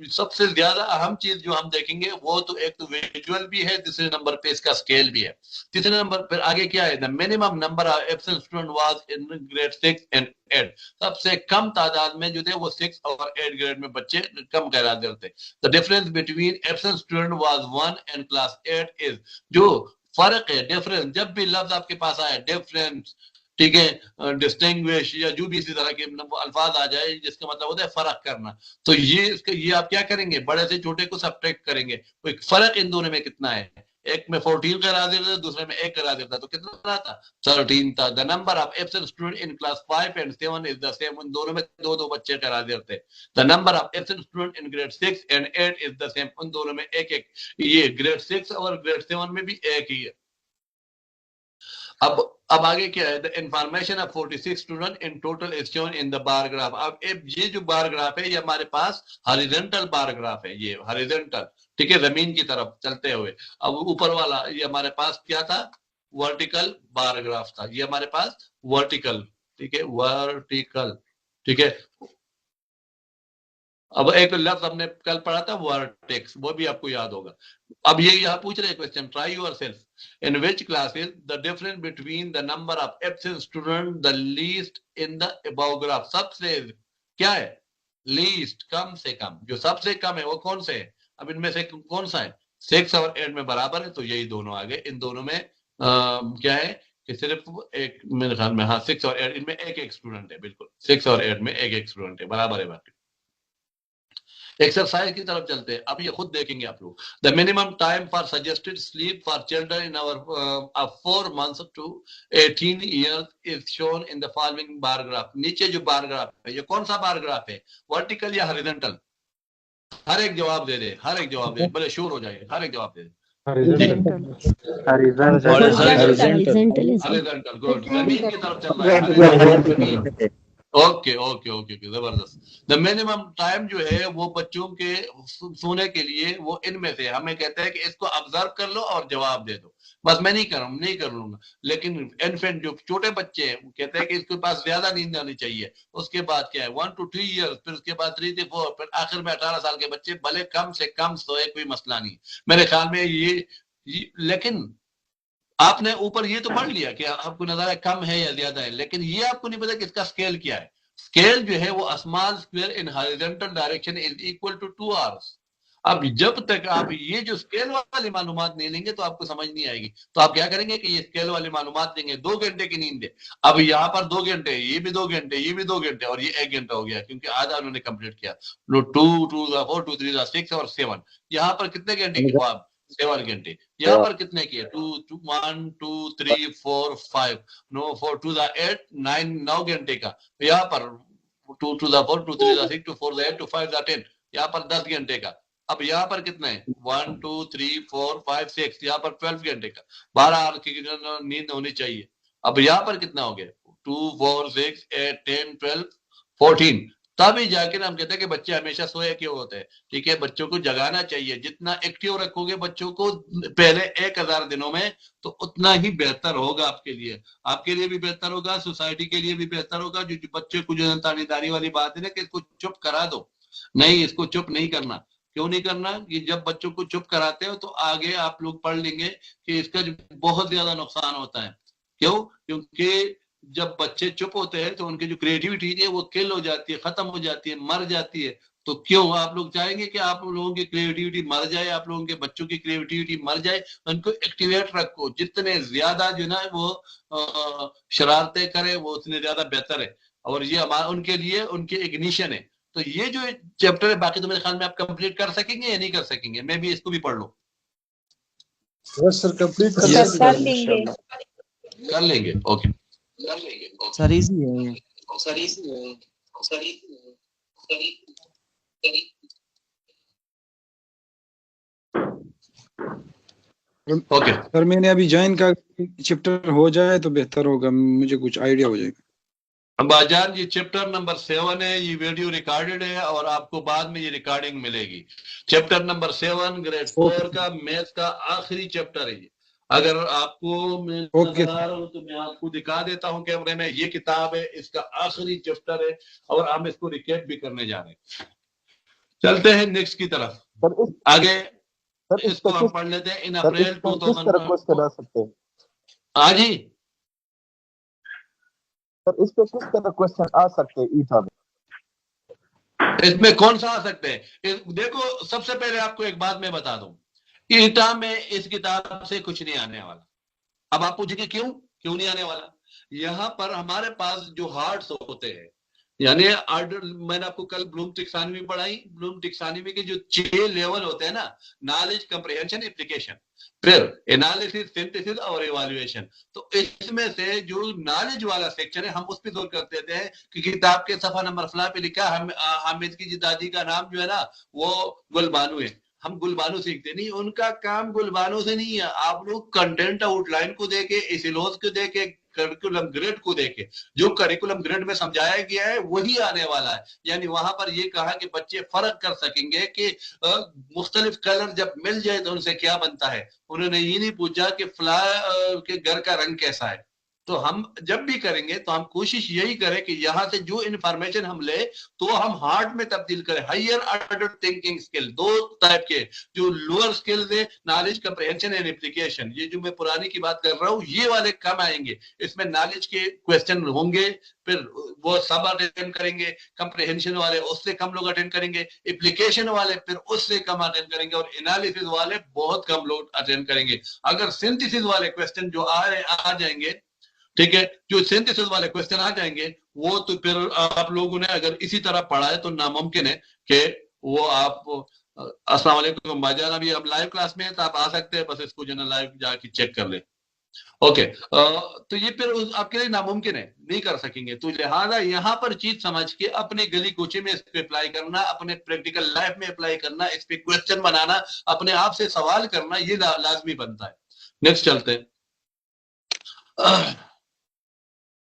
सबसे ज्यादा अहम चीज जो हम देखेंगे वो तो एक तो विजुअल भी है, दूसरे नंबर पे इसका स्केल भी है। तीसरे नंबर पर आगे क्या है? The minimum number of absent student was in grade 6 and 8। सबसे कम तादाद में जो थे वो 6 और 8 ग्रेड में बच्चे कम करार देते। The difference between absent student was 1 and class 8 is, जो फर्क है, डिफरेंस, जब भी लफ्ज आपके पास आए डिफरेंस, ठीक है, डिस्टिंग्विश या जो भी इसी तरह के अल्फाज आ जाए जिसका मतलब होता है फर्क करना, तो ये आप क्या करेंगे? बड़े से छोटे को सब्ट्रैक्ट करेंगे। तो एक फर्क इन दोनों में कितना है? एक में 14 करा देता है, दूसरे में 1 करा देता है, तो कितना था? 13 था। The number of absent student in class 5 and 7 is the same. उन दोनों में दो दो बच्चे करा देते हैं। The number of absent student in grade 6 and 8 is the same. उन दोनों में एक एक। ये ग्रेड 6 और ग्रेड 7 में भी एक ही है। अब आगे क्या है? The information of 46 student in total is shown in the bar graph. अब ये जो बार ग्राफ है ये हमारे पास हॉरिजॉन्टल बार ग्राफ है, ये हॉरिजॉन्टल, ठीक है, जमीन की तरफ चलते हुए। अब ऊपर वाला ये हमारे पास क्या था? वर्टिकल बार ग्राफ था, ये हमारे पास वर्टिकल, ठीक है, वर्टिकल, ठीक है। अब एक लफ्ज हमने कल पढ़ा था वर्टेक्स, वो भी आपको याद होगा। अब ये यहाँ पूछ रहे question, try yourself, in which classes the difference between the number of absent student the least in the above graph. सबसे क्या है? लीस्ट, कम से कम। जो सबसे कम है वो कौन से है? अब इनमें से कौन सा है? 6 और 8 में बराबर है, तो यही दोनों आगे। इन दोनों में क्या है कि सिर्फ एक, मेरे ख्याल में, हाँ, 6 और 8 इनमें एक एक स्टूडेंट है, बिल्कुल 6 और 8 में एक एक स्टूडेंट है, बराबर है बाकी। एक्सरसाइज की तरफ चलते हैं। अब ये खुद देखेंगे आप लोग। The minimum time for suggested sleep for children in hour 4 months to 18 years is shown in the following bar graph. नीचे जो बार ग्राफ है ये कौन सा बार ग्राफ है? वर्टिकल या हॉरिजॉन्टल? हर एक जवाब दे दे, हर एक जवाब दे, भले शोर हो जाए, हर एक जवाब दे दे। Horizontal, good. जमीन की तरफ चल रहा है। ओके ओके ओके, जबरदस्त। द मिनिमम टाइम जो है वो बच्चों के सोने के लिए, वो इनमें से हमें कहते हैं कि इसको ऑब्जर्व कर लो और जवाब दे दो। बस मैं नहीं कर लूंगा, लेकिन इन्फेंट जो छोटे बच्चे हैं वो कहते हैं कि इसके पास ज्यादा नींद आनी चाहिए। उसके बाद क्या है? 1 to 3 years, फिर उसके बाद 3 to 4, फिर आखिर में 18 साल के बच्चे भले कम से कम सोए, कोई मसला नहीं मेरे ख्याल में ये। लेकिन आपने ऊपर ये तो पढ़ लिया कि आपको नजर है कम है या ज्यादा है, लेकिन ये आपको नहीं पता कि इसका स्केल क्या है। स्केल जो है वो small square in horizontal direction is equal to 2 hours। अब जब तक आप ये जो स्केल वाली मालूमात नहीं लेंगे तो आपको समझ नहीं आएगी। तो आप क्या करेंगे कि ये स्केल वाली मालूमात देंगे। 2 घंटे की नींद है, अब यहाँ पर 2 घंटे, ये भी 2 घंटे, ये भी 2 घंटे, और ये 1 घंटा हो गया क्योंकि आधा उन्होंने कंप्लीट किया। 2 2 4 2 3 6 और 7, यहाँ पर कितने घंटे की? 7 घंटे। यहाँ पर कितने किए? 1 2 3 4 5, नो 4 2 8 9 घंटे का। यहाँ पर 2 2 4 2 3 6 2 4 8 2 5 10, यहाँ पर 10 घंटे का। अब यहाँ पर कितना है? 1 2 3 4 5 6, यहाँ पर 12 घंटे का। 12 आवर की नींद होनी चाहिए। अब यहाँ पर कितना हो गया? 2 4 6 8 10 12 14। तभी जाके हम कहते हैं कि बच्चे हमेशा सोए क्यों होते हैं। ठीक है, बच्चों को जगाना चाहिए। जितना एक्टिव रखोगे बच्चों को पहले 1000 दिनों में, तो उतना ही बेहतर होगा आपके लिए भी बेहतर होगा, सोसाइटी के लिए भी बेहतर होगा। जो बच्चे को जो तानीदारी वाली बात है ना कि इसको चुप करा दो, नहीं, इसको चुप नहीं करना। क्यों नहीं करना? कि जब बच्चों को चुप कराते हो तो आगे आप लोग पढ़ लेंगे कि इसका बहुत ज्यादा नुकसान होता है। क्यों? क्योंकि जब बच्चे चुप होते हैं तो उनकी जो क्रिएटिविटी है वो किल हो जाती है, खत्म हो जाती है, मर जाती है। तो क्यों आप लोग चाहेंगे कि आप लोगों की क्रिएटिविटी मर जाए, आप लोगों के बच्चों की क्रिएटिविटी मर जाए? उनको एक्टिवेट रखो, जितने ज्यादा जो ना वो शरारतें करे वो उतने ज्यादा बेहतर है, और ये हमारा उनके लिए उनके इग्निशन है। तो ये जो चैप्टर है बाकी तो मेरे ख्याल में आप कंप्लीट कर सकेंगे या नहीं कर सकेंगे? मैं भी इसको भी पढ़ लूं। सर कंप्लीट कर लेंगे। कर लेंगे, ओके। सर इजी है। ओके सर मैंने अभी ज्वाइन का चैप्टर हो जाए तो बेहतर होगा, मुझे कुछ आइडिया हो जाएगा। बाजान ये चैप्टर नंबर 7 है, ये वीडियो रिकॉर्डेड है और आपको बाद में ये रिकॉर्डिंग मिलेगी। चैप्टर नंबर 7 ग्रेड 4 का मैथ का आखिरी चैप्टर है ये। अगर आपको मैं नजर आ रहा हूं तो मैं आपको दिखा देता हूं कैमरे में। ये किताब है, इसका आखिरी चैप्टर है और हम इसको रिकेप भी करने जा रहे हैं। चलते हैं नेक्स्ट की तरफ आगे। इसको हम पढ़ लेते हैं। इन अप्रैल 2000 हाँ जी सर इस पे किस तरह क्वेश्चन आ सकते हैं ईटा में? इसमें कौन सा आ सकते हैं? देखो सबसे पहले आपको एक बात मैं बता दूं, ईटा में इस किताब से कुछ नहीं आने वाला। अब आप पूछेंगे क्यों नहीं आने वाला? यहाँ पर हमारे पास जो हार्ट्स होते हैं, यानी आर्डर, मैंने आपको कल ब्लूम टैक्सोनॉमी पढ़ाई। ब्लूम टैक्सोनॉमी के जो 6 लेवल होते हैं ना, नॉलेज, कंप्रिहेंशन, एप्लीकेशन, फिर एनालिसिस, सिंथेसिस और इवैल्यूएशन। तो इसमें से जो नॉलेज वाला सेक्शन है हम उस पर जोर कर देते हैं कि किताब के सफा नंबर फला पे लिखा हामिद की दादी का नाम जो है ना वो गुलबानू है। हम गुलबानू सीखते नहीं, उनका काम गुलबानू से नहीं है। आप लोग कंटेंट आउटलाइन को देके, सिलेबस को देके, करिकुलम ग्रेड को देके, जो करिकुलम ग्रेड में समझाया गया है वही आने वाला है। यानी वहां पर ये कहा कि बच्चे फर्क कर सकेंगे कि मुख्तलिफ कलर जब मिल जाए तो उनसे क्या बनता है। उन्होंने ये नहीं पूछा कि फला के घर का रंग कैसा है। तो हम जब भी करेंगे तो हम कोशिश यही करें कि यहां से जो इंफॉर्मेशन हम ले तो हम हार्ड में तब्दील करें। Higher order thinking skill, 2 type के, जो लोअर स्किल्स है, नॉलेज, कंप्रिहेंशन एंड एप्लीकेशन। ये जो मैं पुरानी की बात कर रहा हूँ ये वाले कम आएंगे। इसमें नॉलेज के क्वेश्चन होंगे, फिर वो सब अटेंड करेंगे। कंप्रिहेंशन वाले उससे कम लोग अटेंड करेंगे, एप्लीकेशन वाले फिर उससे कम अटेंड करेंगे, और एनालिसिस वाले बहुत कम लोग अटेंड करेंगे। अगर सिंथेसिस वाले क्वेश्चन जो आ जाएंगे, ठीक है, जो सिंथेसिस वाले क्वेश्चन आ जाएंगे वो तो फिर आप लोगों ने अगर इसी तरह पढ़ा है तो नामुमकिन है कि वो आप अस्सलाम वालेकुम भाईजान, अभी हम लाइव क्लास में हैं तो आप आ सकते हैं, बस इसको जो है लाइव जाके चेक कर ले। ओके, तो ये फिर आपके लिए नामुमकिन है, नहीं कर सकेंगे। तो लिहाजा यहाँ पर चीज समझ के अपने गली कोचे में इस पे अप्लाई करना, अपने प्रैक्टिकल लाइफ में अप्लाई करना, इस पे क्वेश्चन बनाना, अपने आप से सवाल करना, ये लाजमी बनता है। नेक्स्ट चलते हैं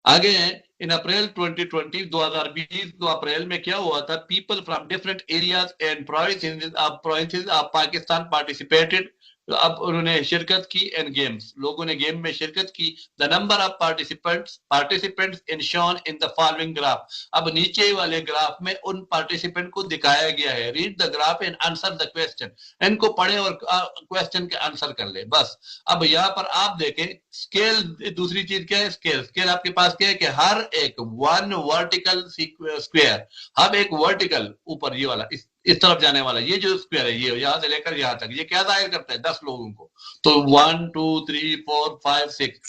आगे हैं। इन अप्रैल 2020 तो अप्रैल में क्या हुआ था? People from different areas and provinces of Pakistan participated. अब उन्होंने शिरकत की एंड गेम्स, लोगों ने गेम में शिरकत की। The number of participants in shown in the following graph. अब नीचे वाले ग्राफ में उन पार्टिसिपेंट को दिखाया गया है। Read the graph and answer the question. इनको पढ़े और क्वेश्चन के आंसर कर ले बस। अब यहाँ पर आप देखें स्केल, दूसरी चीज क्या है? स्केल आपके पास क्या है कि हर एक 1 वर्टिकल स्क्वायर, हम एक वर्टिकल ऊपर ये वाला इस तरफ जाने वाला ये जो स्क्वायर है, ये यहां से लेकर यहां तक, ये क्या जाहिर करता है? 10 लोगों को। तो 1 2 3 4 5 6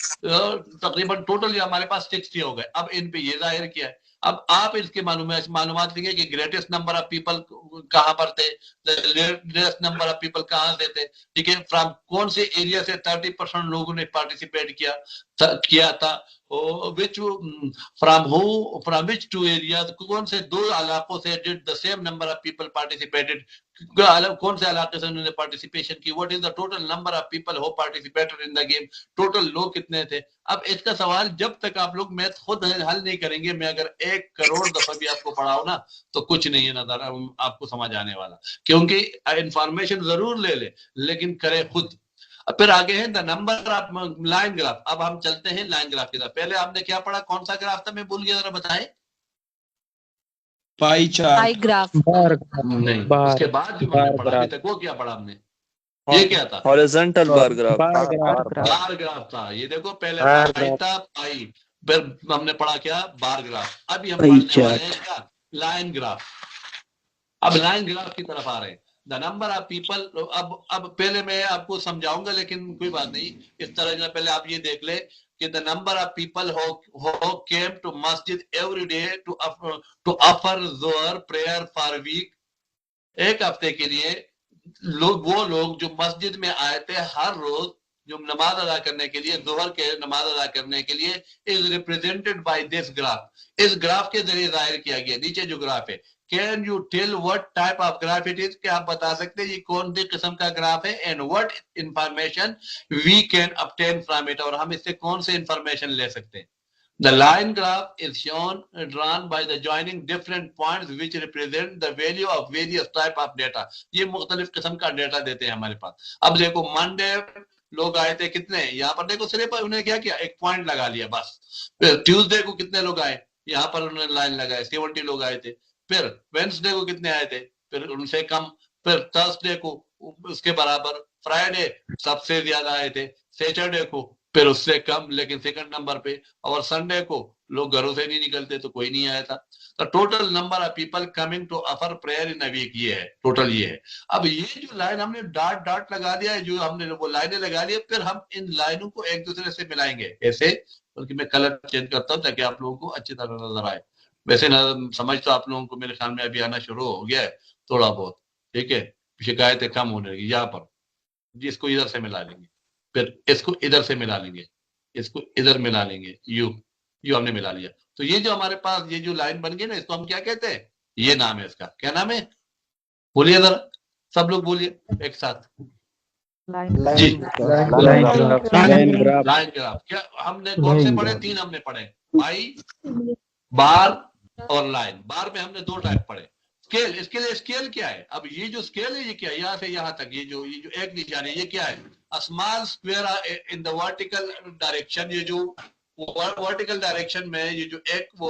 तकरीबन टोटल ये हमारे पास 60 हो गए। अब इन पे ये जाहिर किया है। अब आप इसके मालूमात लेंगे कि ग्रेटेस्ट नंबर ऑफ पीपल कहां पर थे, ग्रेटेस्ट नंबर ऑफ पीपल कहां से थे, ठीक है, फ्रॉम कौन से एरिया से 30% लोगों ने पार्टिसिपेट किया था, which from which 2 areas, कौन से 2 इलाकों से did the same number of people participated, कौन से इलाके से उन्होंने पार्टिसिपेशन की, what is the total number of people who participated in the game, total लोग कितने थे। अब इसका सवाल जब तक आप लोग मैथ खुद हल नहीं करेंगे, मैं अगर 1 करोड़ दफा भी आपको पढ़ाऊं ना तो कुछ नहीं है नजर आपको समझ आने वाला, क्योंकि इंफॉर्मेशन जरूर ले लेकिन करे खुद। फिर आगे है the number of line graph. अब हम चलते हैं लाइन ग्राफ की तरफ। पहले आपने क्या पढ़ा, कौन सा ग्राफ था? मैं भूल गया, जरा बताएं। पाई चार्ट, ग्राफ, नहीं, उसके बाद जो हमने पढ़ा अभी तक वो क्या पढ़ा हमने? ये क्या था? Horizontal bar graph. Bar graph था। ये देखो पहले पाई था, पाई, फिर हमने पढ़ा क्या? Bar graph. अभी हम पढ़ने वाले हैं क्या? Line graph. अब लाइन ग्राफ की तरफ आ रहे हैं। द नंबर ऑफ पीपल, अब पहले मैं आपको समझाऊंगा लेकिन कोई बात नहीं, इस तरह पहले आप ये देख ले कि the number of people who came to मस्जिद एवरी डे टू ऑफर जोहर प्रेयर फॉर वीक। एक हफ्ते के लिए वो लोग जो मस्जिद में आए थे हर रोज जो नमाज अदा करने के लिए, जोहर के नमाज अदा करने के लिए, is represented by this graph. इस ग्राफ के जरिए जाहिर किया गया। नीचे जो ग्राफ है, can you tell what type of graph it is, क्या आप बता सकते हैं ये कौन सी किस्म का ग्राफ है, and what information we can obtain from it, और हम इससे कौन से इंफॉर्मेशन ले सकते हैं। The line graph is drawn by the joining different points which represent the value of various type of data। ये मुख्तलिफ किस्म का डेटा देते हैं हमारे पास। अब देखो मंडे लोग आए थे कितने, यहाँ पर देखो सिर्फ उन्होंने क्या किया, एक पॉइंट लगा लिया बस। ट्यूसडे को कितने लोग आए, यहाँ पर उन्होंने लाइन लगाए 70 लोग आए थे। फिर वेंसडे को कितने आए थे, फिर उनसे कम। फिर थर्सडे को उसके बराबर। फ्राइडे सबसे ज्यादा आए थे। सैटरडे को फिर उससे कम लेकिन सेकंड नंबर पे। और संडे को लोग घरों से नहीं निकलते तो कोई नहीं आया था। तो total number of people coming to offer prayer in a week ये है, टोटल ये है। अब ये जो लाइन हमने डॉट डॉट लगा दिया है, जो हमने वो लाइनें लगा दी, फिर हम इन लाइनों को एक दूसरे से मिलाएंगे ऐसे, बल्कि मैं कलर चेंज करता हूँ ताकि आप लोगों को अच्छी तरह नजर आए। वैसे समझ तो आप लोगों को मेरे ख्याल में अभी आना शुरू हो गया है थोड़ा बहुत, ठीक है, शिकायतें कम होने लगी। यहाँ पर जिसको इधर से मिला लेंगे, फिर इसको इधर से मिला लेंगे, इसको इधर मिला लेंगे, यू हमने मिला लिया। तो ये जो हमारे पास ये जो लाइन बन गई ना, इसको हम क्या कहते हैं, ये नाम है इसका। क्या नाम है, बोलिए जरा, सब लोग बोलिए एक साथ जी। Line graph. Line graph. क्या हमने कौन से पढ़े, 3 हमने पढ़े, पाई, बार और लाइन। बार में हमने 2 टाइप पढ़े। स्केल, इसके लिए स्केल क्या है, अब ये जो स्केल है ये क्या है, यहाँ से यहाँ तक ये जो एक निशान है ये क्या है, small square in the vertical direction. ये जो वर्टिकल डायरेक्शन में ये जो एक वो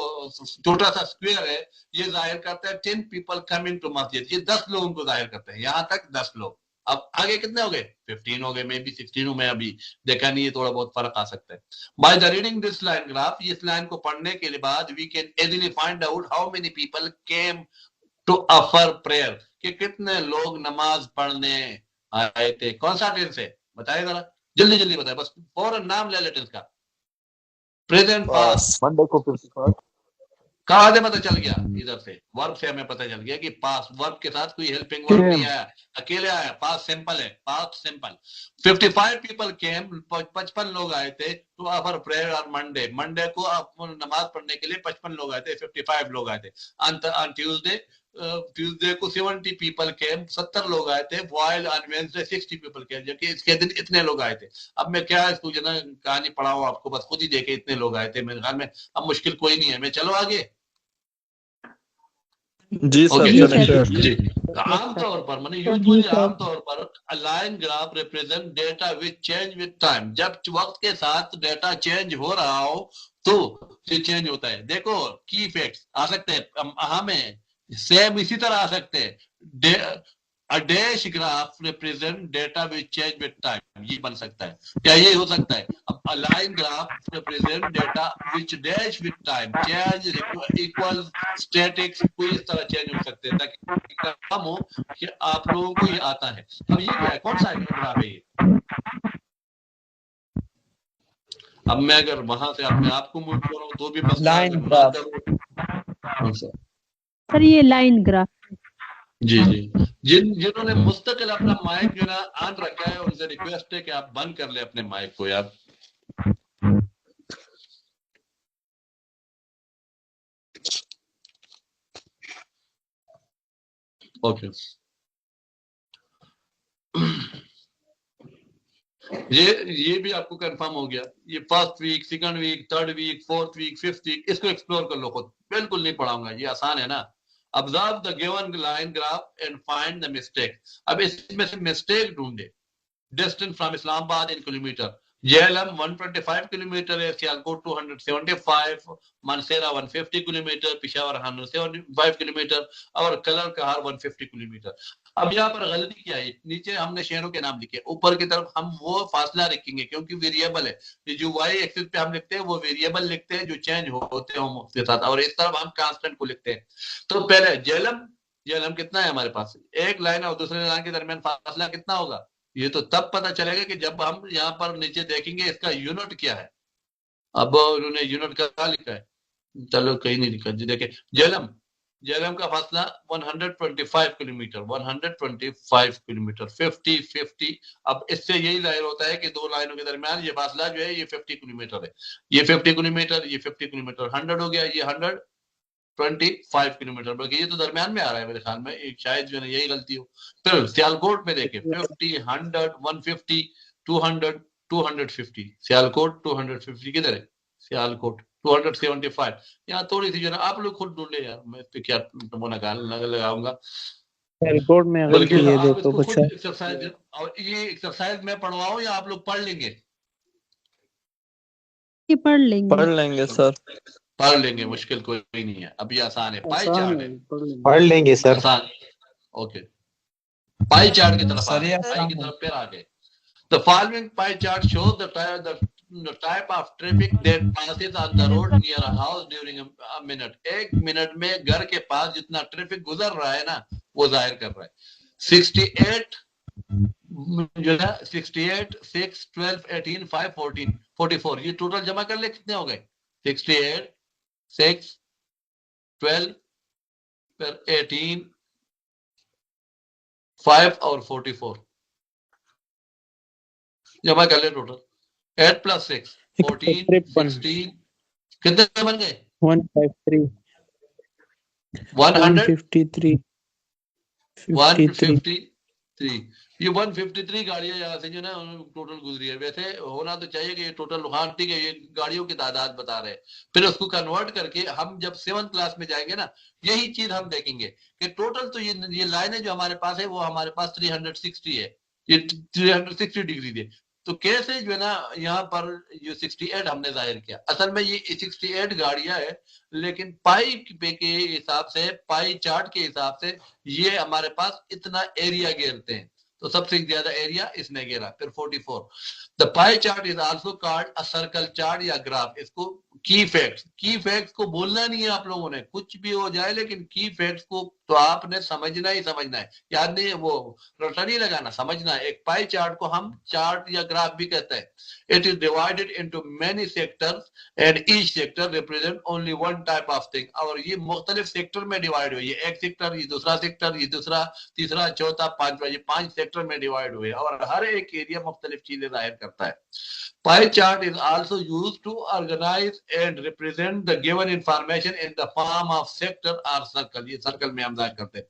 छोटा सा स्क्वायर है, ये जाहिर करता है 10 पीपल कमिंग टू मस्जिद। ये 10 लोगों को जाहिर करते हैं, यहाँ तक 10 लोग। अब आगे कितने हो गए, 15 हो गए, मे बी 16 में अभी देखा नहीं है, थोड़ा बहुत फर्क आ सकता है। By the reading this line graph, इस लाइन को पढ़ने के बाद we can easily find out how many people came to offer prayer, कि कितने लोग नमाज पढ़ने आए थे। कौन सा टेंस है बताए जरा, जल्दी जल्दी बताए, बस फौरन नाम ले ले टेंस का। प्रेजेंट पास्ट, मंडे को 55। कहाँ से पता चल गया, इधर से वर्ब से हमें पता चल गया कि पास वर्ब के साथ कोई हेल्पिंग वर्ब नहीं आया, अकेले आया, पास सिंपल है, पास सिंपल। 55 पीपल केम, 55 लोग आए थे to offer prayer on Monday. Monday को नमाज पढ़ने के लिए 55 लोग आए थे, 55 लोग आए थे। ऑन ट्यूसडे को 70 पीपल केम, 70 लोग आए थे। While on Wednesday 60 people came, जबकि इसके दिन इतने लोग आए थे। अब मैं क्या इसको जो ना कहानी पढ़ाऊं आपको, बस खुद ही देखे इतने लोग आए थे, मेरे ख्याल में अब मुश्किल कोई नहीं है। मैं चलो आगे जी सर। जी। आमतौर पर मैंने यूजुअली आमतौर पर line graph represent data which change with time. जब वक्त के साथ डेटा चेंज हो रहा हो तो ये चेंज होता है। देखो की इफेक्ट्स आ सकते हैं, हमें सेम इसी तरह आ सकते हैं। A dash graph represent data which change with time, ये बन सकता है, क्या ये हो सकता है। अब a line graph represent data which dash with time change equal statics, कोई इस तरह चेंज हो सकते हैं ताकि कम हो कि आप लोगों को ये आता है। अब ये क्या है, कौन सा ग्राफ है ये। अब मैं अगर वहां से अपने आप को मूव करूं तो भी बस लाइन ग्राफ सर, ये लाइन ग्राफ। जी जी। जिन्होंने मुस्तकिल अपना माइक जो ना ऑन रखा है उनसे रिक्वेस्ट है कि आप बंद कर ले अपने माइक को यार। ओके, ये भी आपको कंफर्म हो गया। ये first week, second week, third week, fourth week, fifth week, इसको एक्सप्लोर कर लो खुद, बिल्कुल नहीं पढ़ाऊंगा, ये आसान है ना। Observe the given line graph and find the mistake। अब इसमें से मिस्टेक ढूंढे। Distance from Islamabad in kilometer, JLM 125 kilometre है, सियालकोट 275, मानसेरा 150 किलोमीटर, पिशावर 175 किलोमीटर और कलर कहार 150 किलोमीटर। अब यहाँ पर गलती क्या है, नीचे हमने शहरों के नाम लिखे, ऊपर की तरफ हम वो फासला रखेंगे क्योंकि वेरिएबल है। ये जो वाई एक्सिस पे हम लिखते हैं वो वेरिएबल लिखते हैं जो चेंज होते हैं उसके साथ, और इस तरफ हम कांस्टेंट को लिखते हैं। तो पहले जेलम जेएलएम कितना है हमारे पास, एक लाइन और दूसरे लाइन के दरमियान फासला कितना होगा, ये तो तब पता चलेगा कि जब हम यहाँ पर नीचे देखेंगे इसका यूनिट क्या है। अब उन्होंने यूनिट का लिखा है, चलो कहीं नहीं लिखा जी, देखे जेएलएम, जेएलएम का फासला 125 किलोमीटर, 125 किलोमीटर, 50-50। अब इससे यही जाहिर होता है कि दो लाइनों के दरमियान ये फासला जो है ये 50 किलोमीटर है, ये 50 किलोमीटर, ये 50 किलोमीटर, 100 हो गया, ये 125 किलोमीटर, बल्कि ये तो दरमियान में आ रहा है मेरे ख्याल में, एक शायद जो है यही गलती हो। फिर सियालकोट में देखें 50, 100, 150, 200, 250, सियालकोट 250 किधर है, सियालकोट 275, यहाँ थोड़ी सी जो है आप लोग खुद ढूंढे यार, मैं तो क्या लगाऊंगा, सियालकोट में बल्कि गलती है, आप देखो इसको बच्चा। खुद एक्सरसाइज, और ये एक्सरसाइज मैं पढ़वाऊं या आप लोग पढ़ लेंगे? ये पढ़ लेंगे। पढ़ लेंगे सर। पढ़ लेंगे, मुश्किल कोई नहीं है, अभी आसान है, पाई चार्ट है, पढ़ लेंगे सर। आसान, ओके। पाई चार्ट की तरफ आ सर गए, ये पाई की तरफ फिर आ गए। The following pie chart shows the type of traffic that passes on the road near a house during a minute. एक मिनट में घर के पास जितना ट्रैफिक गुजर रहा है ना, वो जाहिर कर रहा है। 68 जो है 68, 6, 12, 18, 5, 14, 44, ये टोटल जमा कर ले कितने हो गए, 68, 6, 12, फिर 18, 5 और 44 जमा कर ले टोटल, 8 + 6 14, 16, कितने बन गए, 153, 153, 153, ये 153 गाड़ियां यहाँ से जो ना टोटल गुजरी है। वैसे होना तो चाहिए कि ये टोटल, हाँ ठीक है, ये गाड़ियों की तादाद बता रहे हैं, फिर उसको कन्वर्ट करके हम जब 7th क्लास में जाएंगे ना, यही चीज हम देखेंगे कि टोटल तो ये लाइनें जो हमारे पास है वो हमारे पास 360 है, ये 360 डिग्री दे, तो कैसे जो है ना यहाँ पर ये 68 हमने जाहिर किया, असल में ये 68 गाड़ियां है, लेकिन पाई पे के हिसाब से, पाई चार्ट के हिसाब से ये हमारे पास इतना एरिया घेरते हैं, तो सबसे ज्यादा एरिया इसने घेरा। फिर 44, the pie chart is also called a circle chart या ग्राफ। इसको की फैक्ट्स को बोलना नहीं है आप लोगों ने, कुछ भी हो जाए, लेकिन की फैक्ट्स को तो आपने समझना ही समझना है, याद नहीं है वो रटा नहीं लगाना, समझना है। एक पाई चार्ट को हम चार्ट या ग्राफ भी कहते हैं। It is divided into many sectors and each sector represent only one type of thing, और ये मुख्तलिफ सेक्टर में डिवाइड हुई है, एक सेक्टर, ये दूसरा सेक्टर, ये दूसरा, तीसरा, चौथा, पांचवा, ये 5 सेक्टर में डिवाइड हुए, और हर एक एरिया मुख्तलिफ चीजें जाहिर करता है। Pie chart is also used to organize and represent the given information in the form of sector or circle. ये सर्कल में हम जाहिर करते हैं।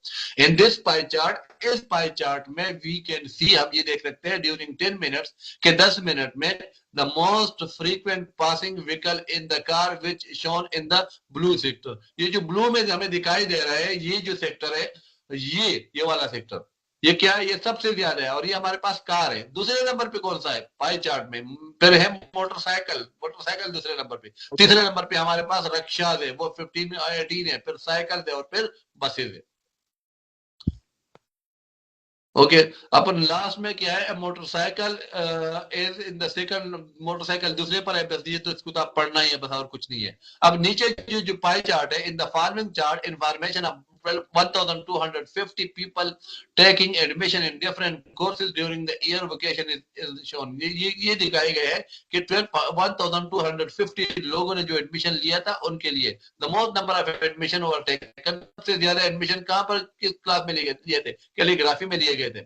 In this pie chart, इस pie chart में we can see, हम ये देख सकते हैं during 10 minutes के 10 मिनट में the most frequent passing vehicle in the car which shown in the blue sector। ये जो ब्लू में हमें दिखाई दे रहा है, ये जो सेक्टर है, ये वाला सेक्टर, ये क्या है, ये सबसे ज्यादा है, और ये हमारे पास कार है। दूसरे नंबर पे कौन सा है पाई चार्ट में, फिर है मोटरसाइकिल दूसरे नंबर पे, तीसरे नंबर पे हमारे पास रिक्शा है, वो 15 और 18 है, फिर साइकिल है, और फिर बसेज है। ओके, अपन लास्ट में क्या है, motorcycle is in the second, motorcycle दूसरे पर है, बस ये तो इसको तो आप पढ़ना ही है बस, और कुछ नहीं है। अब नीचे जो पाई चार्ट है, इन the following chart information of 1250 people taking admission in different courses during the year vacation is shown। ये दिखाए गए है कि 1250 लोगों ने जो एडमिशन लिया था उनके लिए। the most number of admission were taken, सबसे ज्यादा एडमिशन कहाँ पर, किस क्लास में लिए थे, कैलीग्राफी में लिए गए थे।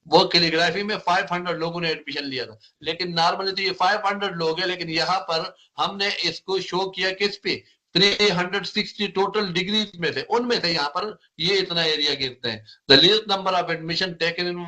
वो कैलीग्राफी में 500 लोगों ने एडमिशन लिया था, लेकिन नॉर्मली तो ये 500 लोग है, लेकिन यहाँ पर हमने इसको शो किया किस पे, 360 टोटल डिग्रीज में थे, उनमें से यहाँ पर ये इतना एरिया गिरते हैं। The least number of admission taken in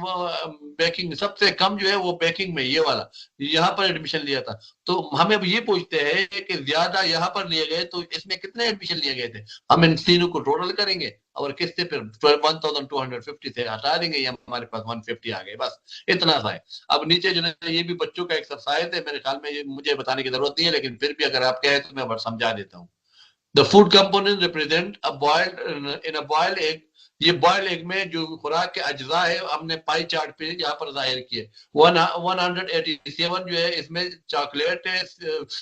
baking, सबसे कम जो है वो बेकिंग में, ये वाला यहाँ पर एडमिशन लिया था। तो हमें अब ये पूछते हैं कि ज्यादा यहाँ पर लिए गए, तो इसमें कितने एडमिशन लिए गए थे, हम इन तीनों को टोटल करेंगे और किससे फिर 1250 से हटा देंगे, ये हमारे पास 150 आ गए, बस इतना सा है। अब नीचे जो है ये भी बच्चों का एक्सरसाइज है, मेरे ख्याल में ये मुझे बताने की जरूरत नहीं है, लेकिन फिर भी अगर आप कहें तो मैं समझा देता हूँ। The food component represent a boiled in a boiled egg। ये बॉइल्ड एग में जो खुराक के अज्जा है हमने पाई चार्ट पे यहाँ पर जाहिर किए। 187 जो है इसमें चॉकलेट है,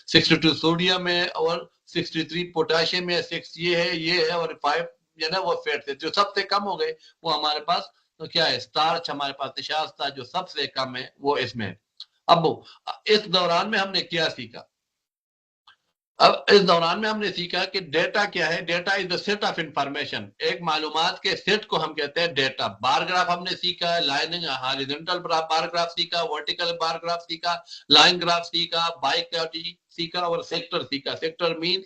62 सोडियम है, और 63 पोटाशियम है, 6 ये है और 5 जो है वो फेट थे, जो सबसे कम हो गए वो हमारे पास तो क्या है, स्टार्च हमारे पास निशात था जो सबसे कम है वो इसमें है। अब इस दौरान में हमने क्या सीखा, अब इस दौरान में हमने सीखा कि डेटा क्या है, data is the set of information, एक मालूमात के सेट को हम कहते हैं डेटा। बार ग्राफ हमने सीखा, लाइनिंग हॉरिजॉन्टल बार ग्राफ सीखा, वर्टिकल बार ग्राफ सीखा, लाइन ग्राफ सीखा, बाइक्वालिटी सीखा और सेक्टर सीखा। सेक्टर मीन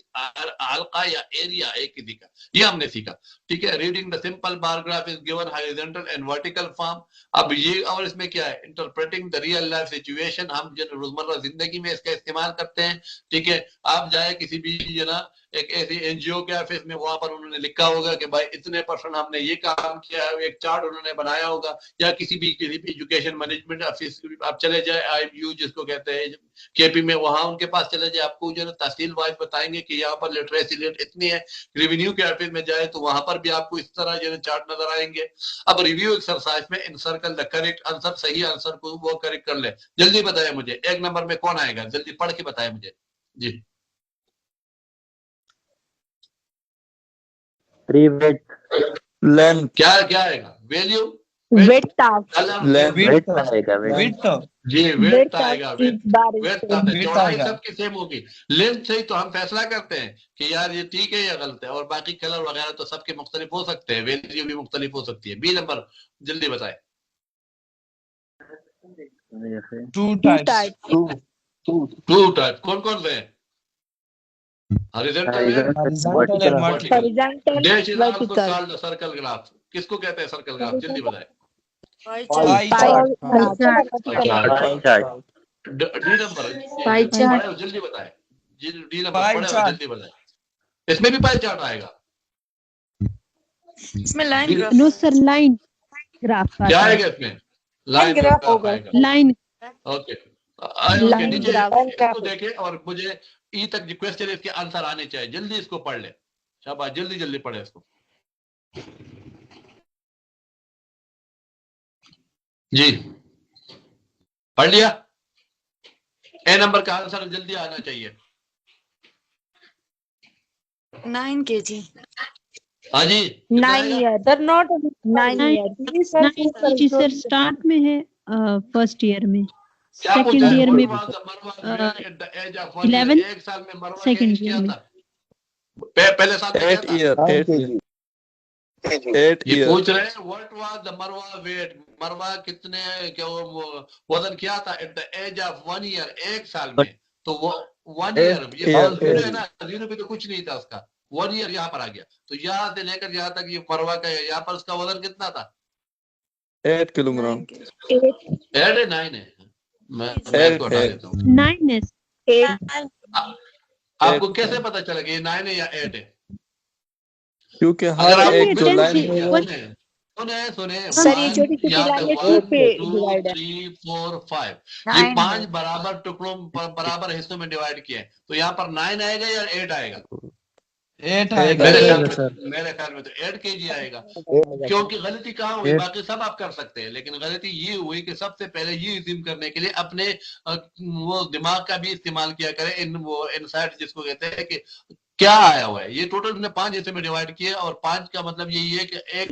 हल्का या एरिया एक ही सीखा, ये हमने सीखा। ठीक है, reading the simple bar graph is given horizontal and vertical form. अब ये और इसमें क्या है, interpreting the real life situation, हम जो रोजमर्रा जिंदगी में इसका इस्तेमाल करते हैं। ठीक है, आप जाए किसी भी जो ना एक ऐसी एनजीओ के ऑफिस में, वहां पर उन्होंने लिखा होगा कि भाई इतने % हमने ये काम किया है, एक चार्ट उन्होंने बनाया होगा, या किसी भी एजुकेशन मैनेजमेंट ऑफिस आप चले जाए, IMU जिसको कहते हैं KP में, वहां उनके पास चले जाए, आपको जो है तहसील वाइज बताएंगे कि यहाँ पर लिटरेसी रेट इतनी है। रिवेन्यू के ऑफिस में जाए तो वहां पर भी आपको इस तरह जो है चार्ट नजर आएंगे। अब रिव्यू एक्सरसाइज में इन सर्कल द करेक्ट आंसर, सही आंसर को वो करेक्ट कर ले। जल्दी बताए मुझे, एक नंबर में कौन आएगा, जल्दी पढ़ के बताए मुझे जी। लेंथ क्या क्या आएगा, वैल्यू width of विड्थ आएगा जी, width वेट of आएगा, each bar is weight same. चौड़ाई सबकी सेम होगी। लेंथ से ही तो हम फैसला करते हैं कि यार ये ठीक है या गलत है, और बाकी कलर वगैरह तो सबके मुख्तलिफ हो सकते हैं, वैल्यू भी मुख्तलिफ हो सकती है। बी नंबर जल्दी बताए। Two types. टू टाइप कौन कौन से हैं, horizontal and vertical. Horizontal, dash is also vertical. Called circle graph, किसको कहते हैं सर्कल ग्राफ, जल्दी बताए। Pie Pie chart. D number Pie chart. पढ़े, जल्दी बताए। डी नंबर पढ़े हो, जल्दी बताए। इसमें भी पाई चार्ट आएगा, इसमें line graph. No sir, line graph क्या आएगा इसमें, लाइन ग्राफ ग्राफ होगा। आएगा। लाइन ओके, लाइन नीचे ग्राफ। इसको देखे और मुझे ई तक जो क्वेश्चन इसके आंसर आने चाहिए, जल्दी इसको पढ़ ले, शाबाश, जल्दी जल्दी पढ़े इसको जी। पढ़ लिया, ए नंबर का आंसर जल्दी आना चाहिए। 9 kg. हाँ जी, 9 years. They're not 9 years. Sir start में है, फर्स्ट ईयर में, क्या सेकंड पूछा है? ईयर में, मरवा at the age of 1 year, 11 एक साल में मरवा सेकंड किया ईयर में। था, पहले साल में क्या 8 था? ईयर 8 ये ईयर पूछ रहे हैं what was the Marwa weight, Marwa कितने क्या वो वजन क्या था at the age of 1 year, एक साल में। तो वो 1 ईयर, ये year, जीरो है ना, जीरो भी तो कुछ नहीं था उसका, 1 ईयर यहाँ पर आ गया। तो यहाँ से लेकर यहाँ तक ये मरवा का है, यहाँ पर उसका वजन कितना था, 8 किलोग्राम 8 है 9 है, मैं इसको हटा देता हूँ। 9 है। आपको कैसे पता चला कि ये 9 है या 8 है? क्योंकि अगर हर आप एक जो लाइन सुने सुने सर, ये छोटी छोटी लाइनें 2 पे डिवाइड है। 3 4 5 ये 5 बराबर टुकड़ों बराबर हिस्सों में डिवाइड किए हैं, तो यहाँ पर 9 आएगा या 8 आएगा? 8 आएगा मेरे ख्याल में तो 8 kg आएगा, क्योंकि गलती कहाँ हुई, बाकी सब आप कर सकते हैं, लेकिन गलती ये हुई कि सबसे पहले ये इज्म करने के लिए अपने वो दिमाग का भी इस्तेमाल किया करें, इनसाइट जिसको कहते हैं कि क्या आया हुआ है। ये टोटल हमने 5 हिस्से में डिवाइड किए, और 5 का मतलब यही है कि एक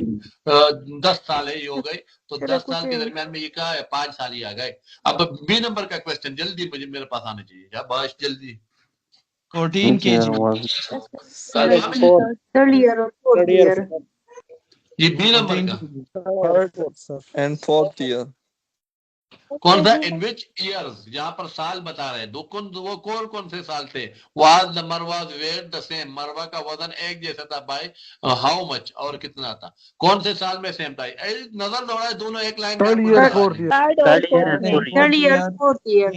10 साल है ये हो गए, तो 10 साल के दरमियान में ये क्या है, 5 साल ही आ गए। अब बी नंबर का क्वेश्चन जल्दी मुझे मेरे पास आना चाहिए, या बस जल्दी। 14 kg ये बी नंबर का एंड 4th ईयर कौन सा, इन विच ईयर्स, यहाँ पर साल बता रहे हैं, वो कौन से साल थे। वाज द मरवाज वेट द सेम, मरवा का वजन एक जैसा था, बाय हाउ मच, और कितना था, कौन से साल में सेम था। नजर दौड़ाए दोनों एक लाइन में, थर्ड ईयर फोर्थ ईयर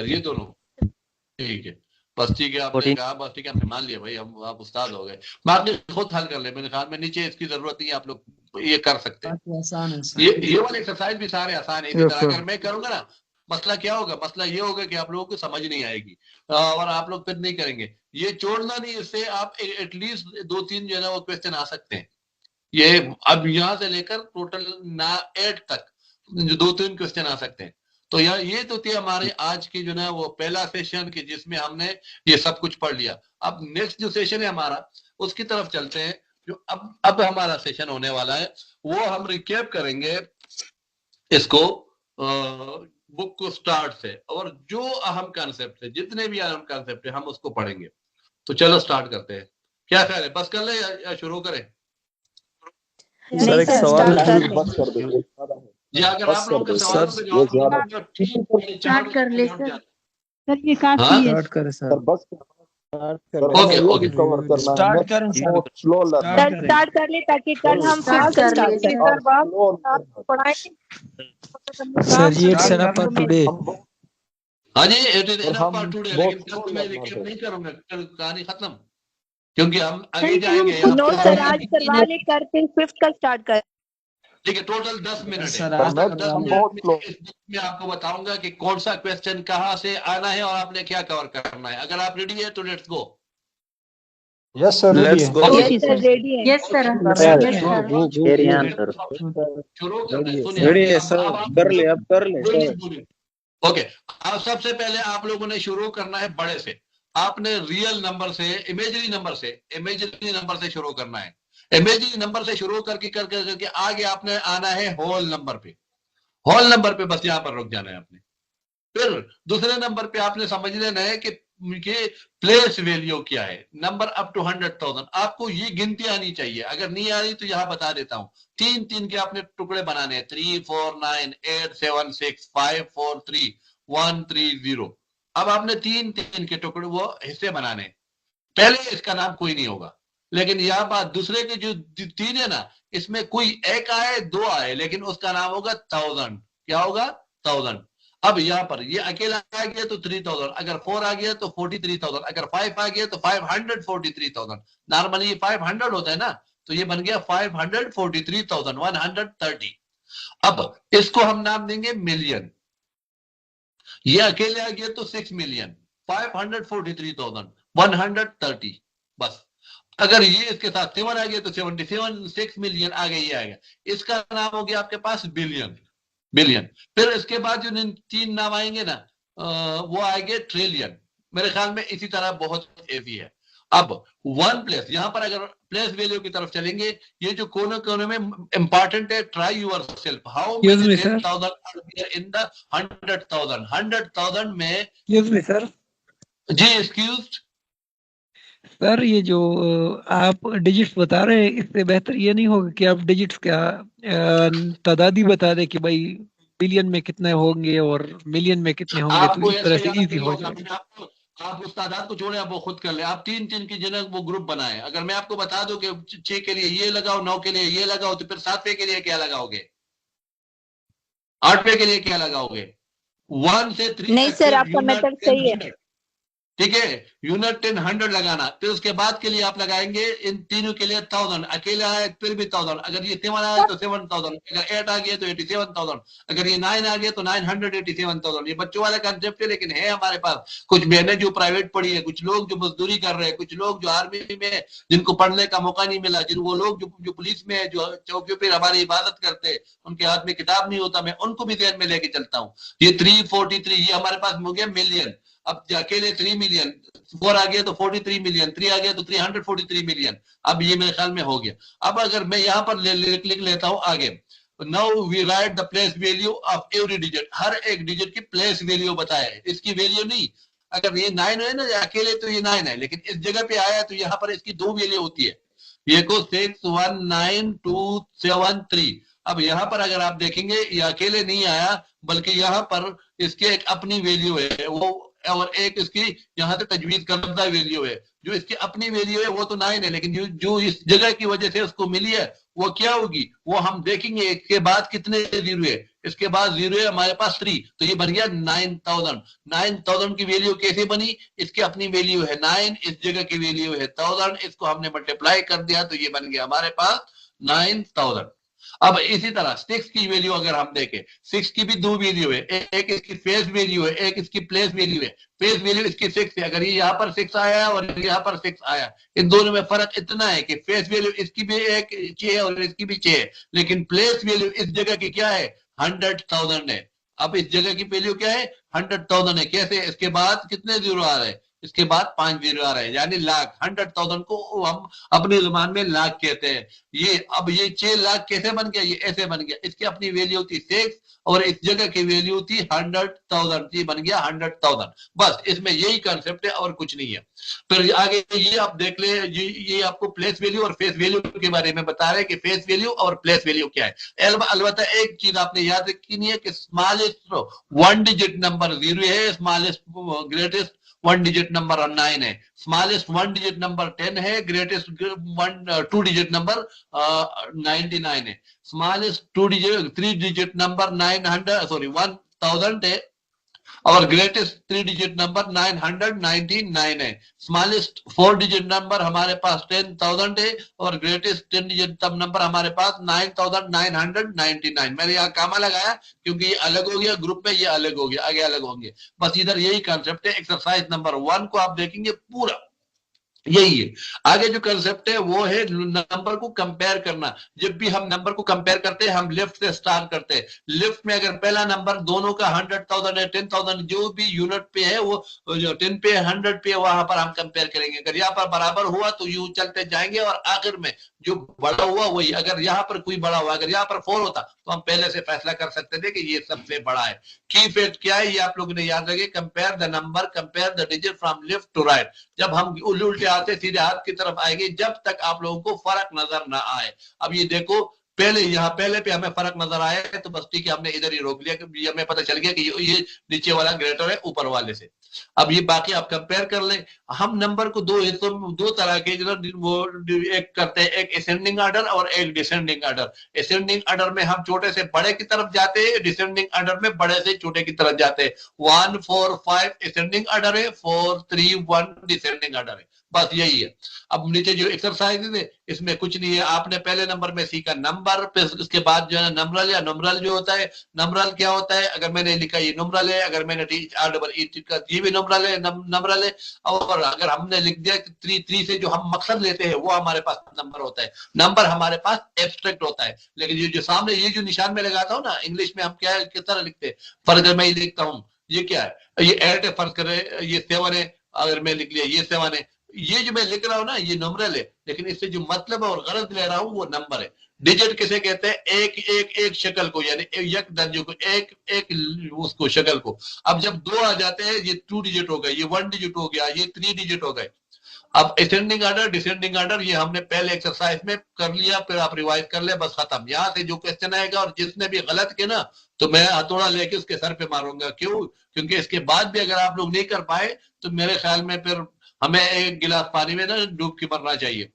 ये दोनों ठीक है। बस ठीक है, आपने कहा, बस ठीक है, हमने मान लिया भाई, हम आप उस्ताद हो गए। बाकी खुद हल कर ले, मेरे ख्याल में नीचे इसकी जरूरत नहीं है, आप लोग ये कर सकते हैं। ये वाले एक्सरसाइज भी सारे आसान है, इसी तरह अगर मैं करूंगा ना, मसला क्या होगा, मसला ये होगा कि आप लोगों को समझ नहीं आएगी और आप लोग फिर नहीं करेंगे। ये छोड़ना नहीं, इससे आप एटलीस्ट 2-3 जो है ना वो क्वेश्चन आ सकते हैं। ये अब यहाँ से लेकर टोटल 8 तक जो 2-3 क्वेश्चन आ सकते हैं। तो ये तो थी हमारे आज की जो है वो पहला सेशन कि जिसमें हमने ये सब कुछ पढ़ लिया। अब नेक्स्ट जो सेशन है हमारा उसकी तरफ चलते हैं। जो अब हमारा सेशन होने वाला है वो हम रिकैप करेंगे इसको बुक को स्टार्ट से, और जो अहम कॉन्सेप्ट है, जितने भी अहम कॉन्सेप्ट है हम उसको पढ़ेंगे। तो चलो स्टार्ट करते हैं। क्या ख्याल है, बस कर ले या शुरू करें? सर एक सवाल बस कर दो। या अगर आप लोगों के सवाल पे स्टार्ट कर ले सर। सर ये काफी है। स्टार्ट करें सर। बस ओके ओके कवर करना है। स्टार्ट करें सर। स्लो सर स्टार्ट कर ले ताकि कल हम फिर से स्टार्ट करें। सर ये इट्स एनफ फॉर टुडे। हाँ जी, it is enough for today, लेकिन कल मैं रिकैप नहीं करूंगा, कल कहानी खत्म, क्योंकि हम आगे जाएंगे। नो सर, आज करवा ले करके 5th का स्टार्ट कर। ठीक है, टोटल 10 मिनट है। सर, 10 मिनट में इस बुक में आपको बताऊंगा कि कौन सा क्वेश्चन कहाँ से आना है और आपने क्या कवर करना है। अगर आप रेडी है तो let's go. Yes sir, let's go. Yes sir, ready है। यस सर, शुरू करते हैं। रेडी है सर, कर ले, अब कर ले। ओके, अब सबसे पहले आप लोगों ने शुरू करना है बड़े से। आपने रियल नंबर से, इमेजिनरी नंबर से शुरू करना है। इमेजिनरी नंबर से शुरू करके आगे आपने आना है होल नंबर पे। होल नंबर पे बस यहाँ पर रुक जाना है आपने। फिर दूसरे नंबर पे आपने समझ लेना है कि प्लेस वैल्यू क्या है। नंबर अप टू 100,000 आपको ये गिनती आनी चाहिए। अगर नहीं आ रही तो यहाँ बता देता हूँ। 3 के आपने टुकड़े बनाने हैं। 3 4 9 8 7 6 5 4 3 1 3 0। अब आपने 3 के टुकड़े वो हिस्से बनाने। पहले इसका नाम कोई नहीं होगा, लेकिन यह बात दूसरे के जो 3 है ना, इसमें कोई एक आए 2 आए, लेकिन उसका नाम होगा 1000। क्या होगा? 1000। अब यहाँ पर ये अकेला आ गया तो 3000, अगर 4 आ गया तो 43,000, अगर 5 आ गया तो 543,000। नॉर्मली 500 होता है ना, तो ये बन गया 543,130। अब इसको हम नाम देंगे मिलियन। ये अकेले आ गया तो 6 मिलियन। 543,130 बस। अगर ये इसके साथ 7 आ गया तो 77, 6 मिलियन आ गया, ये आ गया। इसका नाम हो गया आपके पास बिलियन। फिर इसके बाद जो 3 नाम आएंगे ना, वो आएंगे ट्रिलियन। मेरे ख्याल में इसी तरह बहुत इजी है। अब 1 प्लेस, यहां पर अगर प्लेस वैल्यू की तरफ चलेंगे, ये जो कोने कोने में इंपॉर्टेंट है, try yourself how many 10,000 in the 100,000। 100,000 में सर जी एक्सक्यूज सर, ये जो आप डिजिट्स बता रहे हैं, इससे बेहतर ये नहीं होगा कि आप डिजिट्स क्या तादादी बता दें कि भाई बिलियन में कितने होंगे और मिलियन में कितने होंगे, तो इस तरह से इजी हो जाए। आप उस तादाद को छोड़े, आप वो खुद कर ले। आप 3 की जगह वो ग्रुप बनाए। अगर मैं आपको बता दूं कि 6 के लिए ये लगाओ, 9 के लिए ये लगाओ, तो फिर 7वें के लिए क्या लगाओगे, 8वें के लिए क्या लगाओगे? 1 से 3 नहीं सर, आपका मेथड सही है। ठीक है, यूनिट 10 100 लगाना। फिर उसके बाद के लिए आप लगाएंगे इन तीनों के लिए 1000। अकेला है फिर भी 1000। अगर ये 7 आया तो 7000, अगर 8 आ गया तो 87,000, अगर ये 9 आ गया तो 987,000। ये बच्चों वाला कंसेप्ट है, लेकिन है हमारे पास कुछ बहनें जो प्राइवेट पढ़ी है, कुछ लोग जो मजदूरी कर रहे हैं, कुछ लोग जो आर्मी में है जिनको पढ़ने का मौका नहीं मिला, वो लोग जो पुलिस में है, जो चौकियों पर हमारी इबादत करते हैं, उनके हाथ में किताब नहीं होता, मैं उनको भी ध्यान में लेके चलता हूँ। ये 343 ये हमारे पास हो गया मिलियन। अब अकेले 3 मिलियन, 4 आ गया तो 43 मिलियन, 3 आ गया तो 343 मिलियन। अब ये मेरे ख्याल में हो गया। अब अगर मैं यहाँ पर लिख लेता हूं आगे, now we write the place value of every digit. हर एक डिजिट की प्लेस वैल्यू बताया, इसकी वैल्यू नहीं। अगर ये 9 है ना अकेले तो ये 9 है, लेकिन इस जगह पे आया तो यहाँ पर इसकी 2 वैल्यू होती है। ये को 619,273। अब यहाँ पर अगर आप देखेंगे ये अकेले नहीं आया, बल्कि यहाँ पर इसकी एक अपनी वैल्यू है वो, और एक इसकी यहाँ से तजवीज करदा वैल्यू है। जो इसकी अपनी वैल्यू है वो तो 9 है, लेकिन जो इस जगह की वजह से उसको मिली है वो क्या होगी वो हम देखेंगे। इसके बाद कितने जीरो है, इसके बाद जीरो है हमारे पास 3, तो ये बन गया 9,000। 9,000 की वैल्यू कैसे बनी? इसकी अपनी वैल्यू है 9, इस जगह की वैल्यू है 1000, इसको हमने मल्टीप्लाई कर दिया तो ये बन गया हमारे पास 9,000। अब इसी तरह 6 की वैल्यू अगर हम देखें, 6 की भी 2 वैल्यू है, एक इसकी फेस वैल्यू है, एक इसकी प्लेस वैल्यू है। फेस वैल्यू इसकी 6 है। अगर ये यहाँ पर 6 आया और यहाँ पर 6 आया, इन दोनों में फर्क इतना है कि फेस वैल्यू इसकी भी एक 6 है और इसकी भी 6 है, लेकिन प्लेस वैल्यू इस जगह की क्या है 100,000 है। अब इस जगह की वैल्यू क्या है, 100,000 है। कैसे, इसके बाद कितने जीरो आ रहे हैं, इसके बाद 5 जीरो आ रहे हैं, यानी लाख। 100,000 को हम अपनी जुबान में लाख कहते हैं। ये अब ये 6 लाख कैसे बन गया, ये ऐसे बन गया। इसकी अपनी वैल्यू थी 6 और इस जगह की वैल्यू थी 100,000, ये बन गया 100,000। बस इसमें यही कंसेप्ट है और कुछ नहीं है। फिर आगे ये आप देख ले, ये आपको प्लेस वैल्यू और फेस वैल्यू के बारे में बता रहे हैं कि फेस वैल्यू और प्लेस वैल्यू क्या है। अलबत्ता एक चीज आपने याद रखनी है कि स्मॉलेस्ट 1 डिजिट नंबर 0 है, स्मॉलेस्ट ग्रेटेस्ट 1 डिजिट नंबर 9 है, स्मॉलेस्ट 1 डिजिट नंबर 10 है, ग्रेटेस्ट 2 डिजिट नंबर 99 है, स्मॉलेस्ट 3 डिजिट नंबर 1000 है और ग्रेटेस्ट 3 डिजिट नंबर 999 है। स्मॉलेस्ट 4 डिजिट नंबर हमारे पास 10,000 है और ग्रेटेस्ट 10 डिजिट नंबर हमारे पास 9,999। मैंने यहाँ कामा लगाया क्योंकि ये अलग हो गया, ग्रुप में ये अलग हो गया, आगे अलग होंगे। बस इधर यही कॉन्सेप्ट है। एक्सरसाइज नंबर 1 को आप देखेंगे पूरा यही है। आगे जो कंसेप्ट है वो है नंबर को कंपेयर करना। जब भी हम नंबर को कंपेयर करते हैं हम लेफ्ट से स्टार्ट करते हैं। लेफ्ट में अगर पहला नंबर दोनों का 100,000 है, 10,000 जो भी यूनिट पे है, वो जो 10 पे 100 पे, वहां पर हम कंपेयर करेंगे। अगर यहाँ पर बराबर हुआ तो यूं चलते जाएंगे और आखिर में जो बड़ा हुआ वही। अगर यहाँ पर कोई बड़ा हुआ, अगर यहाँ पर 4 होता तो हम पहले से फैसला कर सकते थे कि ये सबसे बड़ा है। की फैक्ट क्या है ये आप लोगों ने याद रखे, compare the number, compare the digit from left to right. जब हम उल्टे हाथ से सीधे हाथ की तरफ आएंगे जब तक आप लोगों को फर्क नजर ना आए। अब ये देखो, पहले यहाँ पहले पे हमें फर्क नजर आया है तो बस ठीक है, हमने इधर ही रोक लिया कि हमें पता चल गया कि ये नीचे वाला ग्रेटर है ऊपर वाले से। अब ये बाकी आप कंपेयर कर लें। हम नंबर को दो हिस्सों में, दो तरह के वो एक करते हैं, एक असेंडिंग ऑर्डर और एक डिसेंडिंग ऑर्डर। असेंडिंग ऑर्डर में हम छोटे से बड़े की तरफ जाते हैं, डिसेंडिंग ऑर्डर में बड़े से छोटे की तरफ जाते हैं। 1 4 5 असेंडिंग ऑर्डर है, 4 3 1 डिसेंडिंग ऑर्डर है। बस यही है। अब नीचे जो एक्सरसाइज है इसमें कुछ नहीं है। आपने पहले नंबर में सीखा नंबर, फिर उसके बाद जो है नंबरल, या नंबरल जो होता है, नंबरल क्या होता है, अगर मैंने लिखा ये नंबरल है, अगर मैंने REE का ये भी नंबरल है, नंबरल है। और अगर हमने लिख दिया कि 3 से जो हम मकसद लेते हैं वो हमारे पास नंबर होता है। नंबर हमारे पास एब्स्ट्रैक्ट होता है। लेकिन ये जो सामने ये जो निशान में लगाता हूँ ना, इंग्लिश में हम क्या है, किस तरह लिखते हैं, फर्ज मैं लिखता हूँ, ये क्या है, ये 8 है, फर्ज करे ये 7 है, अगर मैं लिख लिया ये 7 है। ये जो मैं लिख रहा हूं ना ये नंबरल है, लेकिन इससे जो मतलब और गरज ले रहा हूं वो नंबर है। डिजिट किसे कहते हैं, एक शक्ल को, यानी एक दर्जे को, एक उसको शक्ल को। अब जब 2 आ जाते हैं, ये 2 डिजिट हो गए, ये 1 डिजिट हो गया, ये 3 डिजिट हो गए। अब असेंडिंग ऑर्डर, डिसेंडिंग ऑर्डर ये हमने पहले एक्सरसाइज में कर लिया, फिर आप रिवाइज कर ले, बस खत्म। यहाँ से जो क्वेश्चन आएगा और जिसने भी गलत किया ना तो मैं हथौड़ा लेके उसके सर पे मारूंगा। क्यों? क्योंकि इसके बाद भी अगर आप लोग नहीं कर पाए तो मेरे ख्याल में फिर हमें एक गिलास पानी में ना डूब के मरना चाहिए।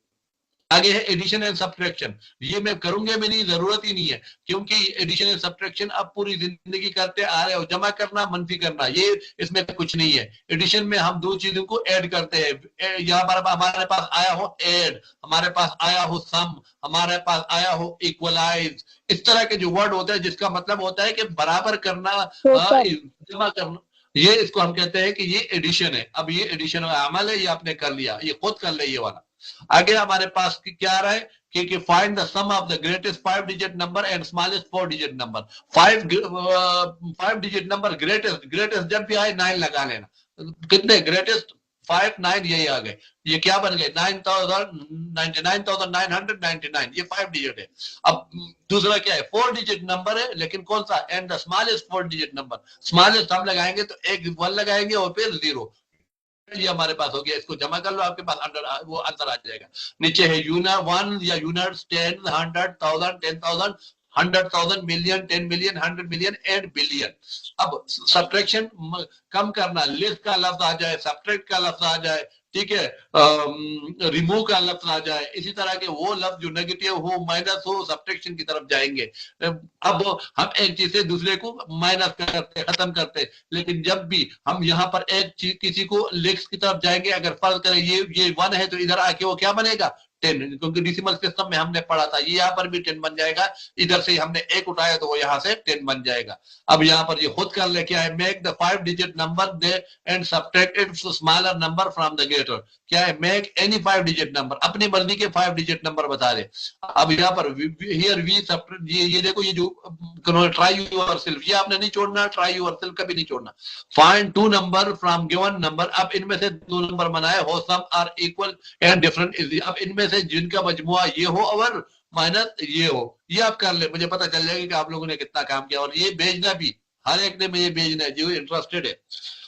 आगे है एडिशन एंड सब्ट्रैक्शन। ये मैं करूंगा भी नहीं, जरूरत ही नहीं है, क्योंकि एडिशन एंड सब्ट्रैक्शन आप पूरी जिंदगी करते आ रहे हो। जमा करना, मनफी करना, ये इसमें कुछ नहीं है। एडिशन में हम 2 चीजों को ऐड करते हैं। यहाँ पर हमारे पास आया हो ऐड, हमारे पास आया हो सम, हमारे पास आया हो इक्वलाइज। इस तरह के जो वर्ड होते हैं जिसका मतलब होता है कि बराबर करना, जमा करना, ये इसको हम कहते हैं कि ये एडिशन है। अब ये एडिशन अमल है, ये आपने कर लिया, ये खुद कर ले ये वाला। आगे हमारे पास क्या आ रहा है कि find the sum of the greatest 5 digit number and smallest 4 digit number. 5 digit number greatest जब भी आए 9 लगा लेना। कितने ग्रेटेस्ट 5 9 यही आ गए। ये क्या बन गए, 9,999, ये 5 डिजिट है। अब दूसरा क्या है, 4 डिजिट नंबर है, लेकिन कौन सा, and the smallest 4 digit number. Smallest हम लगाएंगे तो एक 1 लगाएंगे और फिर 0, ये हमारे पास हो गया। इसको जमा कर लो, आपके पास वो आंसर आ जाएगा। नीचे है यूनिट 1 या units 10 100,000 10,000 100,000 million 10 million 100 million and billion. अब सब्ट्रैक्शन कम करना, लिस्ट का लफ्ज आ जाए, सब्ट्रैक्ट का लफ्ज आ जाए, ठीक है, रिमूव का लफ्ज आ जाए, इसी तरह के वो लफ्ज जो नेगेटिव हो, माइनस हो, सब्ट्रैक्शन की तरफ जाएंगे। अब हम एक चीज से दूसरे को माइनस करते, खत्म करते, लेकिन जब भी हम यहाँ पर एक चीज किसी को लेक्स की तरफ जाएंगे, अगर फर्ज करें ये 1 है तो इधर आके वो क्या बनेगा, 10, क्योंकि डेसिमल सिस्टम में हमने पढ़ा था ये यहाँ पर भी 10 बन जाएगा, इधर से हमने 1 उठाया तो वो यहाँ से 10 बन जाएगा। अब यहाँ पर ये खुद कर ले, क्या है, make the 5 digit number they and subtract it's smaller number from the greater, क्या है, मेक एनी 5 डिजिट नंबर, अपनी मर्जी के 5 डिजिट नंबर बता दे। अब यहाँ पर हियर वी ये देखो, ये जो ट्राई योरसेल्फ, ये आपने नहीं छोड़ना, ट्राई योरसेल्फ कभी नहीं छोड़ना। Find 2 number from given number, अब इनमें से 2 नंबर बनाए हो, sum are equal and different is, अब इनमें से जिनका मजमुआ ये हो और माइनस ये हो, ये आप कर ले, मुझे पता चल जाएगा कि आप लोगों ने कितना काम किया। और ये भेजना भी, हर एक ने मुझे भेजना है जो इंटरेस्टेड है।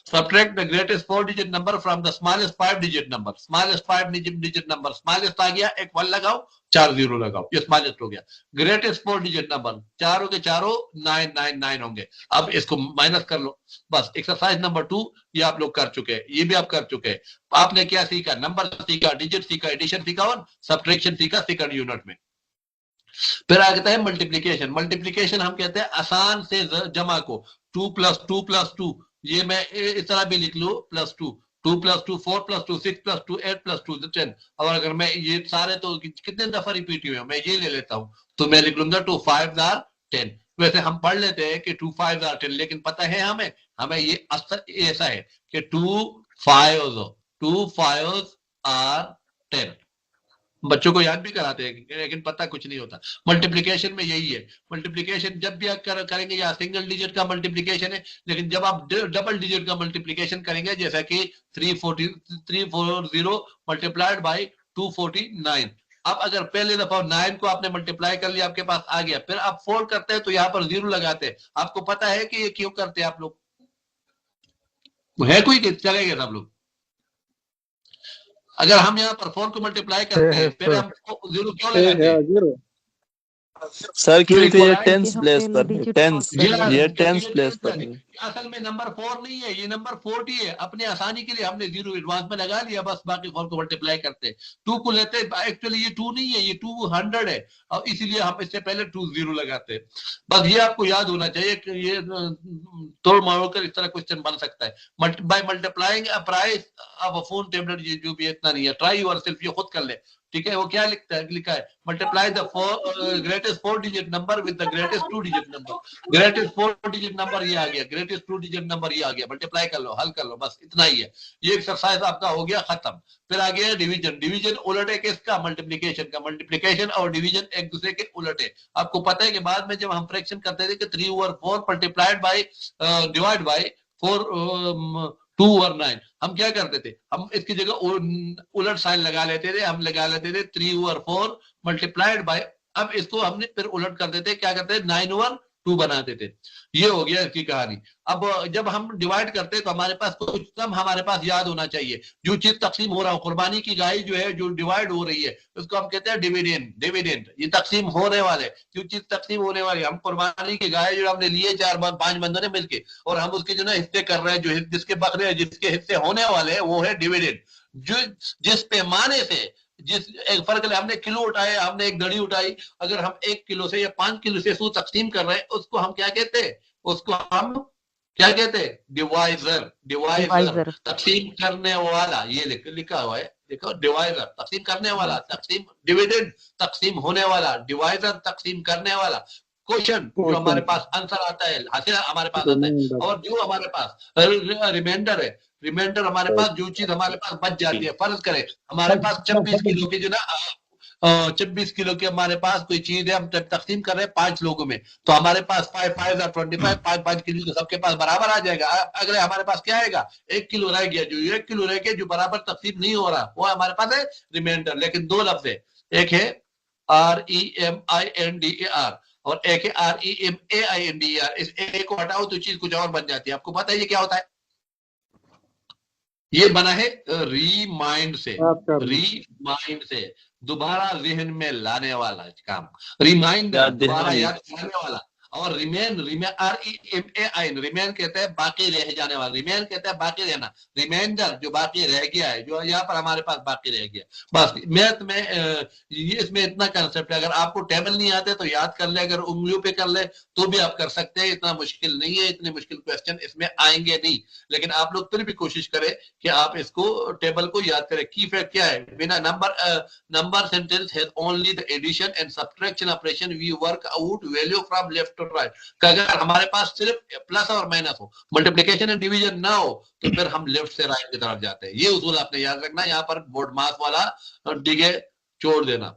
Subtract the greatest 4 digit number from the smallest 5 digit number, smallest 5 digit number, smallest आ गया, एक 1 लगाओ, 4 0 लगाओ, ये smallest हो गया। greatest 4 digit number, चारों के चारों 999 होंगे। अब इसको माइनस कर लो, बस। एक्सरसाइज नंबर 2 ये आप लोग कर चुके हैं, ये भी आप कर चुके हैं। आपने क्या सीखा, नंबर सीखा, डिजिट सीखा, एडिशन सीखा और सब्ट्रैक्शन सीखा सेकंड यूनिट में। फिर आ जाता है मल्टीप्लीकेशन। मल्टीप्लीकेशन हम कहते हैं आसान से जमा को, 2 + 2 + 2, ये मैं इस तरह भी लिख लूं, +2, 2 + 2 4 + 2 6 + 2 8 + 2 10। और अगर मैं ये सारे तो कितने दफा रिपीट हुए, मैं ये ले लेता हूं तो मैं लिख लूंगा 2 5 are 10। वैसे हम पढ़ लेते हैं कि 2 5 are 10, लेकिन पता है हमें ये ऐसा है कि 2 5 are 10। बच्चों को याद भी कराते हैं लेकिन पता कुछ नहीं होता। मल्टीप्लिकेशन में यही है, मल्टीप्लिकेशन जब भी आप करेंगे या सिंगल डिजिट का मल्टीप्लिकेशन है, लेकिन जब आप डबल डिजिट का मल्टीप्लिकेशन करेंगे, जैसा कि 340 मल्टीप्लाइड बाई 249। अब अगर पहले दफा 9 को आपने मल्टीप्लाई कर लिया, आपके पास आ गया, फिर आप फोल्ड करते हैं तो यहाँ पर 0 लगाते हैं। आपको पता है कि ये क्यों करते हैं आप लोग, है कोई चलेगा सब लोग? अगर हम यहाँ पर 4 को मल्टीप्लाई करते हैं, फिर हम 0 क्यों लगाते हैं? सर क्योंकि ये टेंस प्लेस पर है, टेंस, ये टेंस प्लेस पर है। असल में नंबर 4 नहीं है, ये नंबर 40 है। अपने आसानी के लिए हमने 0 एडवांस में लगा लिया, बस बाकी 4 को मल्टीप्लाई करते हैं। 2 को लेते हैं, एक्चुअली ये 2 नहीं है, ये 200 है, और इसीलिए हम इससे पहले 2 0 लगाते हैं। बस ये आपको याद होना चाहिए कि ये तोड़ मरोड़ कर इस तरह क्वेश्चन बन सकता है। By multiplying a price of a phone tablet, ये जो भी इतना नहीं है, ट्राई योरसेल्फ, ये खुद कर ले, ठीक है। वो क्या लिखा है, multiply the greatest 4 digit number with the greatest 2 digit number. Greatest 4 digit number ये आ गया, ग्रेटेस्ट 2 डिजिट नंबर ये आ गया, मल्टीप्लाई कर लो, हल कर लो, बस इतना ही है। ये एक्सरसाइज आपका हो गया खत्म। फिर आ गया डिवीजन। डिवीजन उलट है किसका, मल्टीप्लिकेशन का। मल्टीप्लिकेशन और डिवीजन एक दूसरे के उलट है। आपको पता है कि बाद में जब हम फ्रैक्शन करते थे कि 3/4 मल्टीप्लाइड बाई डिवाइड बाई 4/2/9, हम क्या करते थे, हम इसकी जगह उलट साइन लगा लेते थे, हम लगा लेते थे 3/4 मल्टीप्लाइड बाय, अब इसको हमने फिर उलट कर देते, क्या करते थे, 9/2 बनाते थे। ये हो गया इसकी कहानी। अब जब हम डिवाइड करते तो हमारे पास कुछ सम हमारे पास याद होना चाहिए। जो चीज तकसीम हो रहा हो, कुर्बानी की गाय जो है जो डिवाइड हो रही है, उसको हम कहते हैं डिविडेंड। डिविडेंड ये तकसीम होने वाले, जो चीज तकसीम होने वाली, हम कुर्बानी की गाय जो हमने लिए 4-5 बंदों ने मिलके, और हम उसके जो ना हिस्से कर रहे हैं, जो जिसके बकरे जिसके हिस्से होने वाले हैं, वो है डिविडेंड। जो जिस पैमाने से, जिस एक फर्क है, हमने किलो उठाए, हमने एक दड़ी उठाई, अगर हम 1 किलो से या 5 किलो से उसको तकसीम कर रहे हैं, उसको हम क्या कहते हैं, उसको हम क्या कहते हैं, डिवाइजर। डिवाइजर तकसीम करने वाला, ये लिखा हुआ है, देखो, डिवाइजर तकसीम करने वाला, तकसीम डिविडेंड तकसीम होने वाला, डिवाइजर तकसीम करने वाला। क्वेश्चन जो हमारे पास आंसर आता है, हासिल हमारे पास आता है, और जो हमारे पास रिमाइंडर है, रिमाइंडर हमारे पास जो चीज हमारे पास बच जाती है, फर्ज करें हमारे पास 26 किलो की जो ना 26 किलो की हमारे पास कोई चीज है, हम तकसीम कर रहे हैं 5 लोगों में, तो हमारे पास 5 5 25 5 किलो तो सबके पास बराबर आ जाएगा। अगले हमारे पास क्या आएगा, 1 किलो रह गया, जो 1 किलो रह गया जो बराबर तकसीम नहीं हो रहा, वो हमारे पास है रिमाइंडर। लेकिन 2 लफ्ज है, एक है REMINDER और एक है REMAINDER। इस एक को हटाओ तो चीज कुछ और बन जाती है। आपको पता है ये क्या होता है, ये बना है रिमाइंड से, रिमाइंड से दोबारा जहन में लाने वाला काम, रिमाइंडर दोबारा याद दिलाने वाला, और रिमेन REMAIN रिमेन कहते हैं बाकी रह जाने वाला, रिमेन कहते हैं बाकी रहना, रिमाइंडर जो बाकी रह गया है, जो यहाँ पर हमारे पास बाकी रह गया। बस मैथ में ये इसमें इतना कंसेप्ट है। अगर आपको टेबल नहीं आते तो याद कर ले, अगर उंगलियों पे कर ले तो भी आप कर सकते हैं, इतना मुश्किल नहीं है, इतने मुश्किल क्वेश्चन इसमें आएंगे नहीं। लेकिन आप लोग फिर भी कोशिश करें कि आप इसको टेबल को याद करें। की फैक्ट क्या है, बिना number sentence has only the addition and subtraction operation, we work out value from left to right. अगर हमारे पास सिर्फ प्लस और माइनस हो, मल्टीप्लिकेशन एंड डिवीजन ना हो, तो फिर हम लेफ्ट से राइट की तरफ जाते हैं। ये उसूल आपने याद रखना। यहाँ पर बोर्ड मास वाला डिगे छोड़ देना।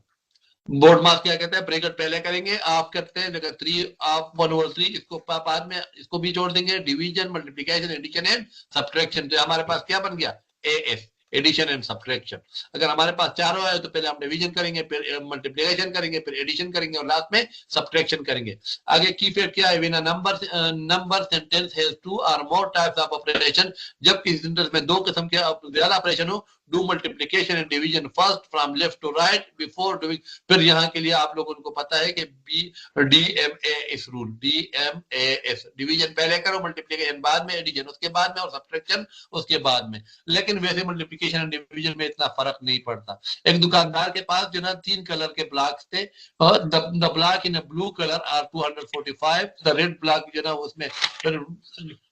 बोर्ड मास क्या कहते हैं, ब्रैकेट पहले करेंगे, आप करते हैं जगह 3 आप 1/3, इसको बाद में इसको भी जोड़ देंगे, division multiplication addition and subtraction. तो हमारे पास क्या बन गया, AS, एडिशन एंड सब्ट्रैक्शन। अगर हमारे पास चारों है तो पहले हम डिवीजन करेंगे, फिर मल्टीप्लिकेशन करेंगे, फिर एडिशन करेंगे और लास्ट में सब्ट्रैक्शन करेंगे। आगे की फैक्ट क्या है, बिना नंबर सेंटेंस हैज 2 और मोर टाइप्स ऑफ ऑपरेशन, जब किसी सेंटेंस में 2 किस्म के ज्यादा ऑपरेशन हो, do multiplication and division first from left to right before doing. फिर यहाँ के लिए आप लोगों को पता है कि DMAS रूल, DMAS, डिवीजन पहले करो, मल्टीप्लिकेशन बाद में, एडिशन उसके बाद में और सब्ट्रैक्शन उसके बाद में। लेकिन वैसे मल्टीप्लिकेशन एंड डिवीजन में इतना फर्क नहीं पड़ता। एक दुकानदार के पास जो ना 3 कलर के ब्लॉक्स थे, the block in blue colour are 245, the red block जो ना उसमें,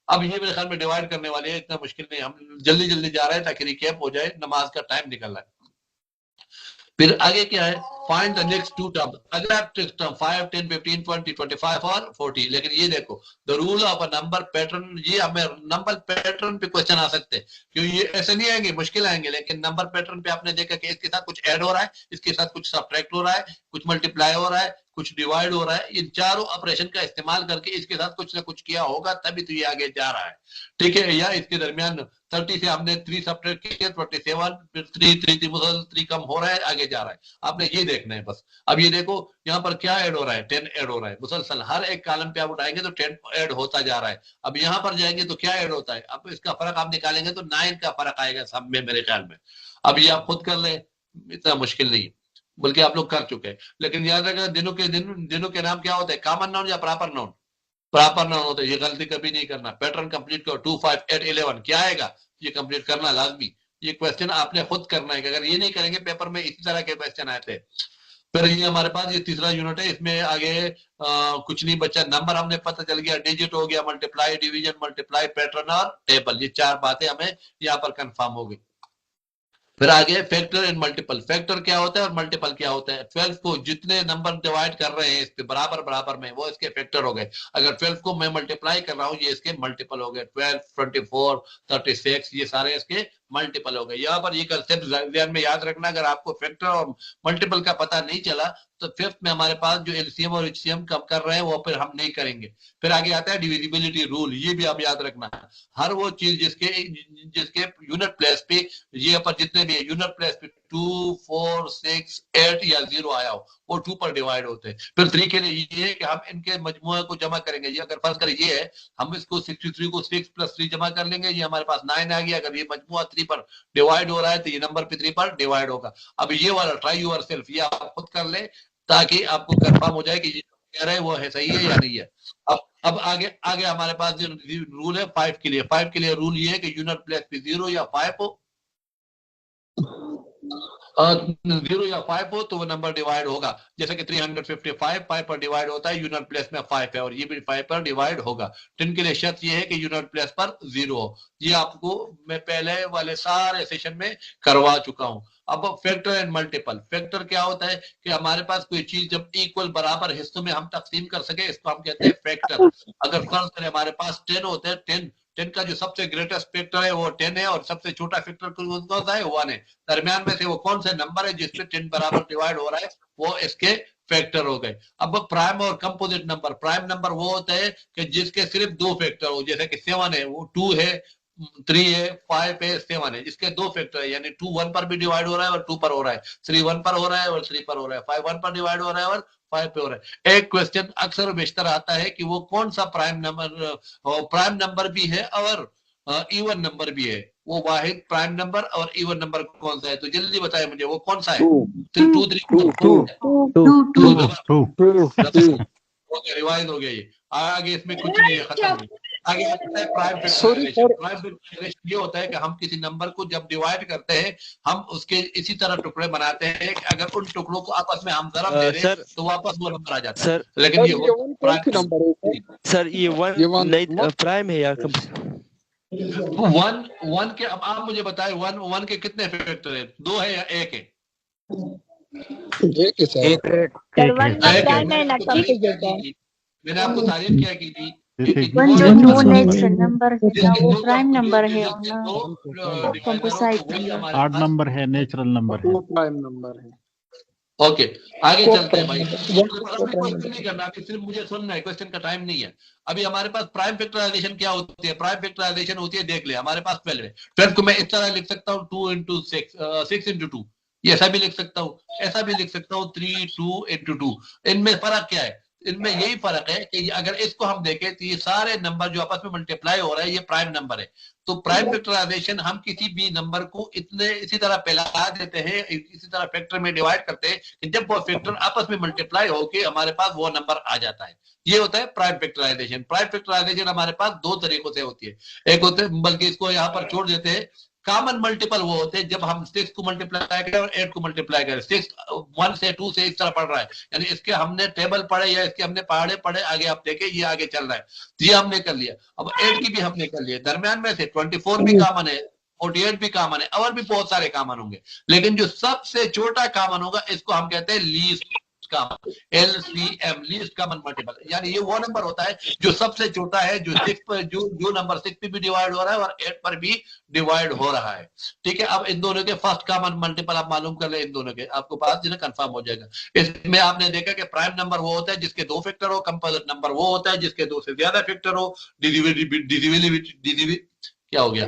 अब ये मेरे ख्याल में डिवाइड करने वाले हैं, इतना मुश्किल नहीं, हम जल्दी जल्दी जा रहे हैं ताकि रिकैप हो जाए, नमाज का टाइम निकल रहा है। फिर आगे क्या है, फाइंड द नेक्स्ट 2 टर्म, अगला टर्म 5, 10, 15, 20, 25 और 40। लेकिन ये देखो, the rule of a number pattern, ये हमें नंबर पैटर्न पे क्वेश्चन आ सकते हैं, क्योंकि ये ऐसे नहीं आएंगे, मुश्किल आएंगे। लेकिन नंबर पैटर्न पे आपने देखा कि इसके साथ कुछ ऐड हो रहा है, इसके साथ कुछ सब्ट्रैक्ट हो रहा है, कुछ मल्टीप्लाई हो रहा है, कुछ डिवाइड हो रहा है। इन चारों ऑपरेशन का इस्तेमाल करके इसके साथ कुछ ना कुछ किया होगा, तभी तो ये आगे जा रहा है, ठीक है। या इसके दरमियान 30 से हमने 3 सब्ट्रैक्ट किए, 27, फिर 3 मुसलसल 3 कम हो रहा है, आगे जा रहा है, आपने ये देखना है बस। अब ये देखो यहाँ पर क्या ऐड हो रहा है, 10 ऐड हो रहा है मुसलसल, हर एक कॉलम पे आप उठाएंगे तो 10 ऐड होता जा रहा है। अब यहाँ पर जाएंगे तो क्या ऐड होता है, अब इसका फर्क आप निकालेंगे तो 9 का फर्क आएगा सब में, मेरे ख्याल में। अब ये आप खुद कर लें, इतना मुश्किल नहीं, बल्कि आप लोग कर चुके हैं। लेकिन याद रखना, दिनों के नाम क्या होते हैं, कॉमन नाउन या प्रॉपर नाउन, प्रॉपर नाउन होते हैं। ये गलती कभी नहीं करना। पैटर्न कंप्लीट करो, 2, 5, 8, 11 क्या आएगा, ये कंप्लीट करना लाजमी। ये क्वेश्चन आपने खुद करना है, अगर ये नहीं करेंगे पेपर में इसी तरह के क्वेश्चन आते हैं। फिर ये हमारे पास ये तीसरा यूनिट है, इसमें आगे कुछ नहीं बचा, नंबर हमने पता चल गया, डिजिट हो गया, मल्टीप्लाई, डिवीजन, मल्टीप्लाई, पैटर्न और टेबल, ये 4 बातें हमें यहाँ पर कंफर्म हो गई। फिर आगे फैक्टर एंड मल्टीपल, फैक्टर क्या होता है और मल्टीपल क्या होता है। 12 को जितने नंबर डिवाइड कर रहे हैं इस पे बराबर में, वो इसके फैक्टर हो गए। अगर 12 को मैं मल्टीप्लाई कर रहा हूँ, ये इसके मल्टीपल हो गए। 12, 24, 36 ये सारे इसके मल्टीपल हो गए। यहाँ पर ये कंसेप्ट ध्यान में याद रखना, अगर आपको फैक्टर और मल्टीपल का पता नहीं चला तो 5th में हमारे पास जो एलसीएम और एचसीएम कम कर रहे हैं वो फिर हम नहीं करेंगे। फिर आगे आता है डिविजिबिलिटी रूल, ये भी आप याद रखना। हर वो चीज जिसके यूनिट प्लेस पे, ये पर जितने भी यूनिट प्लेस पे 2, 4, 6, 8 या 0 आया हो, वो 2 पर डिवाइड होते हैं। फिर 3 के लिए ये है कि हम इनके मजमुए को जमा करेंगे। ये अगर फर्ज करें ये है, हम इसको 63 को 6 + 3 जमा कर लेंगे, ये हमारे पास 9 आ गया। अगर ये मजमुआ 3 पर डिवाइड हो रहा है तो ये नंबर पे 3 पर डिवाइड होगा। अब ये वाला ट्राई यूर सेल्फ, ये आप खुद कर ले ताकि आपको कंफर्म हो जाए कि ये कह रहे हैं वो है सही है या नहीं है। अब आगे हमारे पास जो रूल है 5 के लिए रूल ये है कि यूनिट प्लेस पे 0 या 5 हो, 0 या 5 हो तो वो नंबर डिवाइड होगा। जैसे कि 355 5 पर डिवाइड होता है, यूनिट प्लेस में 5 है और ये भी 5 पर डिवाइड होगा। 10 के लिए शर्त ये है कि यूनिट प्लेस पर 0 हो। ये आपको मैं पहले वाले सारे सेशन में करवा चुका हूं। अब फैक्टर एंड मल्टीपल, फैक्टर क्या होता है कि हमारे पास कोई चीज जब इक्वल बराबर हिस्सों में हम तकसीम कर सके, इसको हम कहते हैं फैक्टर। अगर फर्ज करें हमारे पास 10 होते हैं, 10 का जो सबसे ग्रेटेस्ट फैक्टर है वो 10 है और सबसे छोटा फैक्टर कौन सा है, 1 है। दरमियान में से वो कौन सा नंबर है जिसपे 10 बराबर डिवाइड हो रहा है, वो इसके फैक्टर हो गए। अब प्राइम और कंपोजिट नंबर, प्राइम नंबर वो होता है कि जिसके सिर्फ 2 फैक्टर हो, जैसे कि 7 है, वो 2 है, 3 है, 5 है, 7 है, इसके 2 फैक्टर है, यानी 2 1 पर भी डिवाइड हो रहा है और 2 पर हो रहा है, 3 1 पर हो रहा है और 3 पर हो रहा है, 5 1 पर डिवाइड हो रहा है और 5 पे हो रहा है। एक क्वेश्चन अक्सर बेशतर आता है कि वो कौन सा प्राइम नंबर भी है और इवन नंबर भी है, वो वाहिद प्राइम नंबर और इवन नंबर कौन सा है, तो जल्दी बताए मुझे वो कौन सा है। 2 3 रिवाइज हो गया ये। आगे इसमें कुछ नहीं है, खत्म हो गया। आगे आता है प्राइम फैक्टराइजेशन। प्राइम फैक्टराइजेशन ये होता है कि हम किसी नंबर को जब डिवाइड करते हैं हम उसके इसी तरह टुकड़े बनाते हैं कि अगर उन टुकड़ों को आपस में हम ज़रब दे दें तो वापस वो नंबर आ जाता है। सर लेकिन ये सर ये वन प्राइम है या वन के, अब आप मुझे बताएं वन के कितने फैक्टर है? 2 है या 1 है? मैंने आपको तारीफ क्या की थी? वन जो नो नेचुरल नंबर है ना वो प्राइम नंबर है और ना कंपोजिट नंबर। 8 नंबर है, नेचुरल नंबर है, प्राइम नंबर है। ओके, आगे चलते हैं भाई। क्वेश्चन नहीं करना, अभी सिर्फ मुझे सुनना है, क्वेश्चन का टाइम नहीं है। अभी हमारे पास प्राइम फैक्टराइजेशन क्या होती है? प्राइम फैक्टराइजेशन होती है, देख ले हमारे पास 12 है। 12 को मैं इस तरह लिख सकता हूँ 2 into 6, 6 into 2, ये ऐसा भी लिख सकता हूँ, ऐसा भी लिख सकता हूँ 3 2 into 2। इनमें फर्क क्या है? इनमें यही फर्क है कि अगर इसको हम देखें तो ये सारे नंबर जो आपस में मल्टीप्लाई हो रहे हैं ये प्राइम नंबर है। तो प्राइम फैक्टराइजेशन हम किसी भी नंबर को इसी तरह फैला देते हैं, इसी तरह फैक्टर में डिवाइड करते हैं कि जब वो फैक्टर आपस में मल्टीप्लाई होके हमारे पास वो नंबर आ जाता है। ये होता है प्राइम फैक्टराइजेशन। प्राइम फैक्टराइजेशन हमारे पास 2 तरीकों से होती है। एक होते है, बल्कि इसको यहाँ पर छोड़ देते हैं, कॉमन मल्टीपल वो होते हैं जब हम 6 को मल्टीप्लाई करें और 8 को मल्टीप्लाई करें। 6 1 से 2 से इस तरह पढ़ रहा है, यानी इसके हमने टेबल पढ़े या इसके हमने पढ़े आगे आप देखें ये आगे चल रहा है, ये हमने कर लिया। अब 8 की भी हमने कर लिया, दरम्यान में से 24 भी कॉमन है, 48 भी कॉमन है, और भी बहुत सारे कॉमन होंगे, लेकिन जो सबसे छोटा कॉमन होगा इसको हम कहते हैं least common, LCM, least common multiple. यानी ये वो नंबर होता है जो सबसे छोटा है, जो 6 पर जो नंबर 6 पे भी डिवाइड हो रहा है और 8 पर भी डिवाइड हो रहा है। ठीक है, अब इन दोनों के फर्स्ट कॉमन मल्टीपल आप मालूम कर ले, इन दोनों के आपको बात जो है कंफर्म हो जाएगा। इसमें आपने देखा कि प्राइम नंबर वो होता है जिसके 2 फैक्टर हो, कंपोजिट नंबर वो होता है जिसके 2 से ज्यादा फैक्टर हो, डिविजिबिलिटी क्या हो गया,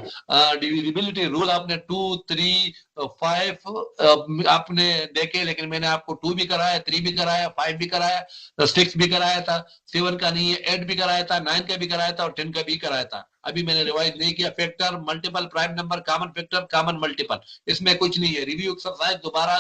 डिविजिबिलिटी रूल आपने 2 3 5 आपने देखे, लेकिन मैंने आपको 2 भी कराया, 3 भी कराया, 5 भी कराया, 6 भी कराया था, 7 का नहीं है, 8 भी कराया था, 9 का भी कराया था और 10 का भी कराया था। अभी मैंने रिवाइज नहीं किया। Factor, multiple, prime number, common factor, common multiple, इसमें कुछ नहीं है। रिव्यू एक्सरसाइज दोबारा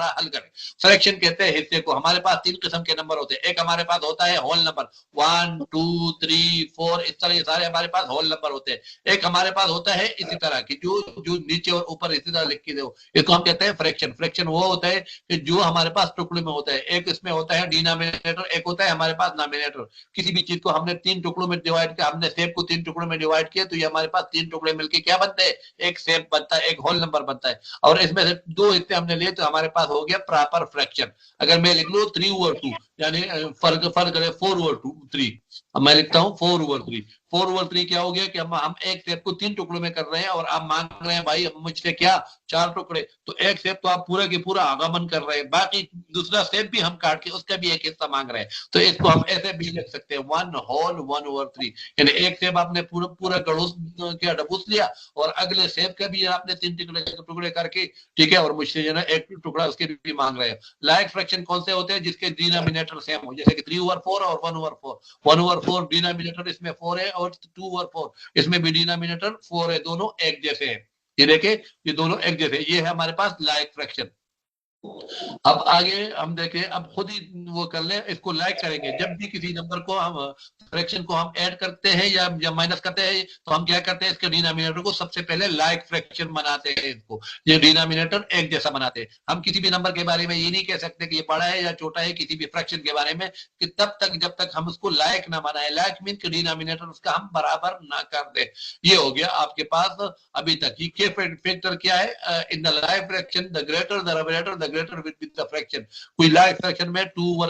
हल करें। सिलेक्शन कहते हैं हिस्से को। हमारे पास 3 किस्म के नंबर होते हैं। एक हमारे पास होता है होल नंबर 1 2 3 4, इस तरह ये सारे हमारे पास होल नंबर होते हैं। एक हमारे पास होता है इसी तरह की जो नीचे और ऊपर इसी तरह लिख के दो, इसको हम कहते हैं फ्रैक्शन। फ्रैक्शन वो होता है कि जो हमारे पास टुकड़े में होता है। एक इसमें होता है डिनोमिनेटर, एक होता है हमारे पास नॉमिनेटर। किसी भी चीज को हमने 3 टुकड़ों में डिवाइड किया, हमने सेब को 3 टुकड़ों में डिवाइड किया तो ये हमारे पास 3 टुकड़े मिलके क्या बनते हैं? एक सेब बनता है, एक होल नंबर बनता है। और इसमें से 2 हिस्से हमने लिए तो हमारे पास हो गया प्रॉपर फ्रैक्शन। अगर मैं लिख लूं 3 over 2, यानी फर्क करे 4 over 3, अब मैं लिखता हूं 4 over 3। 4 over 3 क्या हो गया कि हम एक सेब को 3 टुकड़ों में कर रहे हैं और आप मांग रहे हैं भाई मुझसे क्या 4 टुकड़े, तो एक सेब तो आप पूरा के पूरा आगमन कर रहे हैं, बाकी दूसरा सेब भी हम काट के उसका भी एक हिस्सा मांग रहे हैं। तो इसको हम ऐसे भी लिख सकते हैं 1 whole 1 over 3, यानी एक सेब आपने पूरा गड़ूस क्या डबूस लिया और अगले सेब का भी आपने 3 टुकड़े करके, ठीक है, और मुझसे जो है एक टुकड़ा उसके भी मांग रहे हैं। लाइक फ्रैक्शन कौन से होते हैं? जिसके डिनोमिनेटर सेम हो, जैसे कि 3 over 4 और 1 over 4। 1 over 4 डिनोमिनेटर इसमें 4 है और 2 over 4 इसमें भी डिनोमिनेटर 4 है, दोनों एक जैसे हैं। ये देखे, ये दोनों एक जैसे, ये है हमारे पास लाइक फ्रैक्शन। अब आगे हम देखें, अब खुद ही वो कर ले, इसको लाइक करेंगे। जब भी किसी नंबर को हम फ्रैक्शन को हम ऐड करते हैं या माइनस करते हैं तो हम क्या करते हैं? इसके डिनोमिनेटर को सबसे पहले लाइक फ्रैक्शन बनाते हैं, इसको ये डिनोमिनेटर एक जैसा बनाते हैं। हम किसी भी नंबर के बारे में ये नहीं कह सकते कि ये बड़ा है या छोटा है, किसी भी फ्रैक्शन के बारे में, कि तब तक जब तक हम उसको लाइक ना बनाए। लाइक मीन कि डिनोमिनेटर उसका हम बराबर ना कर दे। ये हो गया आपके पास अभी तक। ये फैक्टर क्या है? In the like fraction the greater the nominator the greater with the fraction. कोई लाइक फ्रैक्शन में 2 over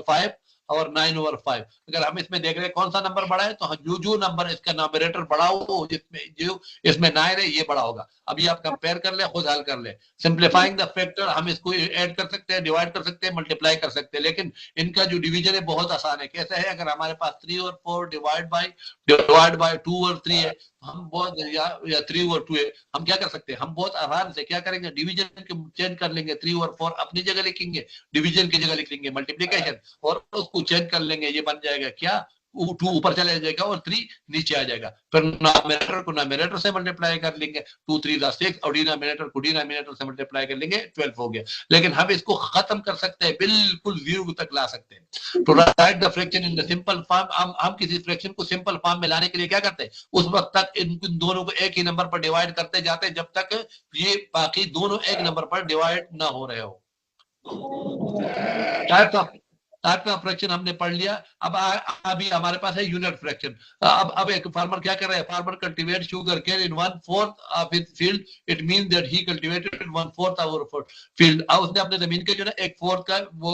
5 और 9 over 5, अगर हम इसमें देख रहे हैं कौन सा नंबर बड़ा है, तो जो नंबर इसका नॉमिनेटर बड़ा हो, जिसमें जो इसमें 9 है ये बड़ा होगा। अब ये आप कंपेयर कर ले, खुद हल कर ले। सिंप्लीफाइंग द फैक्टर, हम इसको ऐड कर सकते हैं, डिवाइड कर सकते हैं, मल्टीप्लाई कर सकते हैं, लेकिन इनका जो डिवीजन है बहुत आसान है। कैसे है? अगर हमारे पास 3 over 4 डिवाइड बाय 2 over 3 है, हम बहुत या 3 over 2 है, हम क्या कर सकते हैं? हम बहुत आराम से क्या करेंगे? डिवीजन चेंज कर लेंगे। 3 over 4 अपनी जगह लिखेंगे, डिवीजन की जगह लिख लेंगे मल्टीप्लीकेशन, और उसको चेंज कर लेंगे। ये बन जाएगा क्या? 2 ऊपर चला जाएगा और 3 नीचे आ जाएगा। फिर नॉमिनेटर को नॉमिनेटर से मल्टीप्लाई कर लेंगे, 2 3 6, और डिनोमिनेटर को डिनोमिनेटर से मल्टीप्लाई कर लेंगे, 12 हो गया। लेकिन हम इसको खत्म कर सकते हैं, बिल्कुल 0 तक ला सकते हैं। तो right the fraction in the simple form, हम किसी फ्रैक्शन को सिंपल फॉर्म में लाने के लिए क्या करते हैं, उस वक्त तक इन दोनों को एक ही नंबर पर डिवाइड करते जाते हैं जब तक ये बाकी दोनों एक नंबर पर डिवाइड ना हो रहे हो। टाइप का फ्रैक्शन हमने पढ़ लिया। अब अभी हमारे पास है यूनिट फ्रैक्शन। अब एक फार्मर क्या कर रहा है, farmer cultivate sugar cane in 1/4 of his field, it means that he cultivated 1/4 of our field. अब उसने अपने जमीन के जो ना 1/4 का वो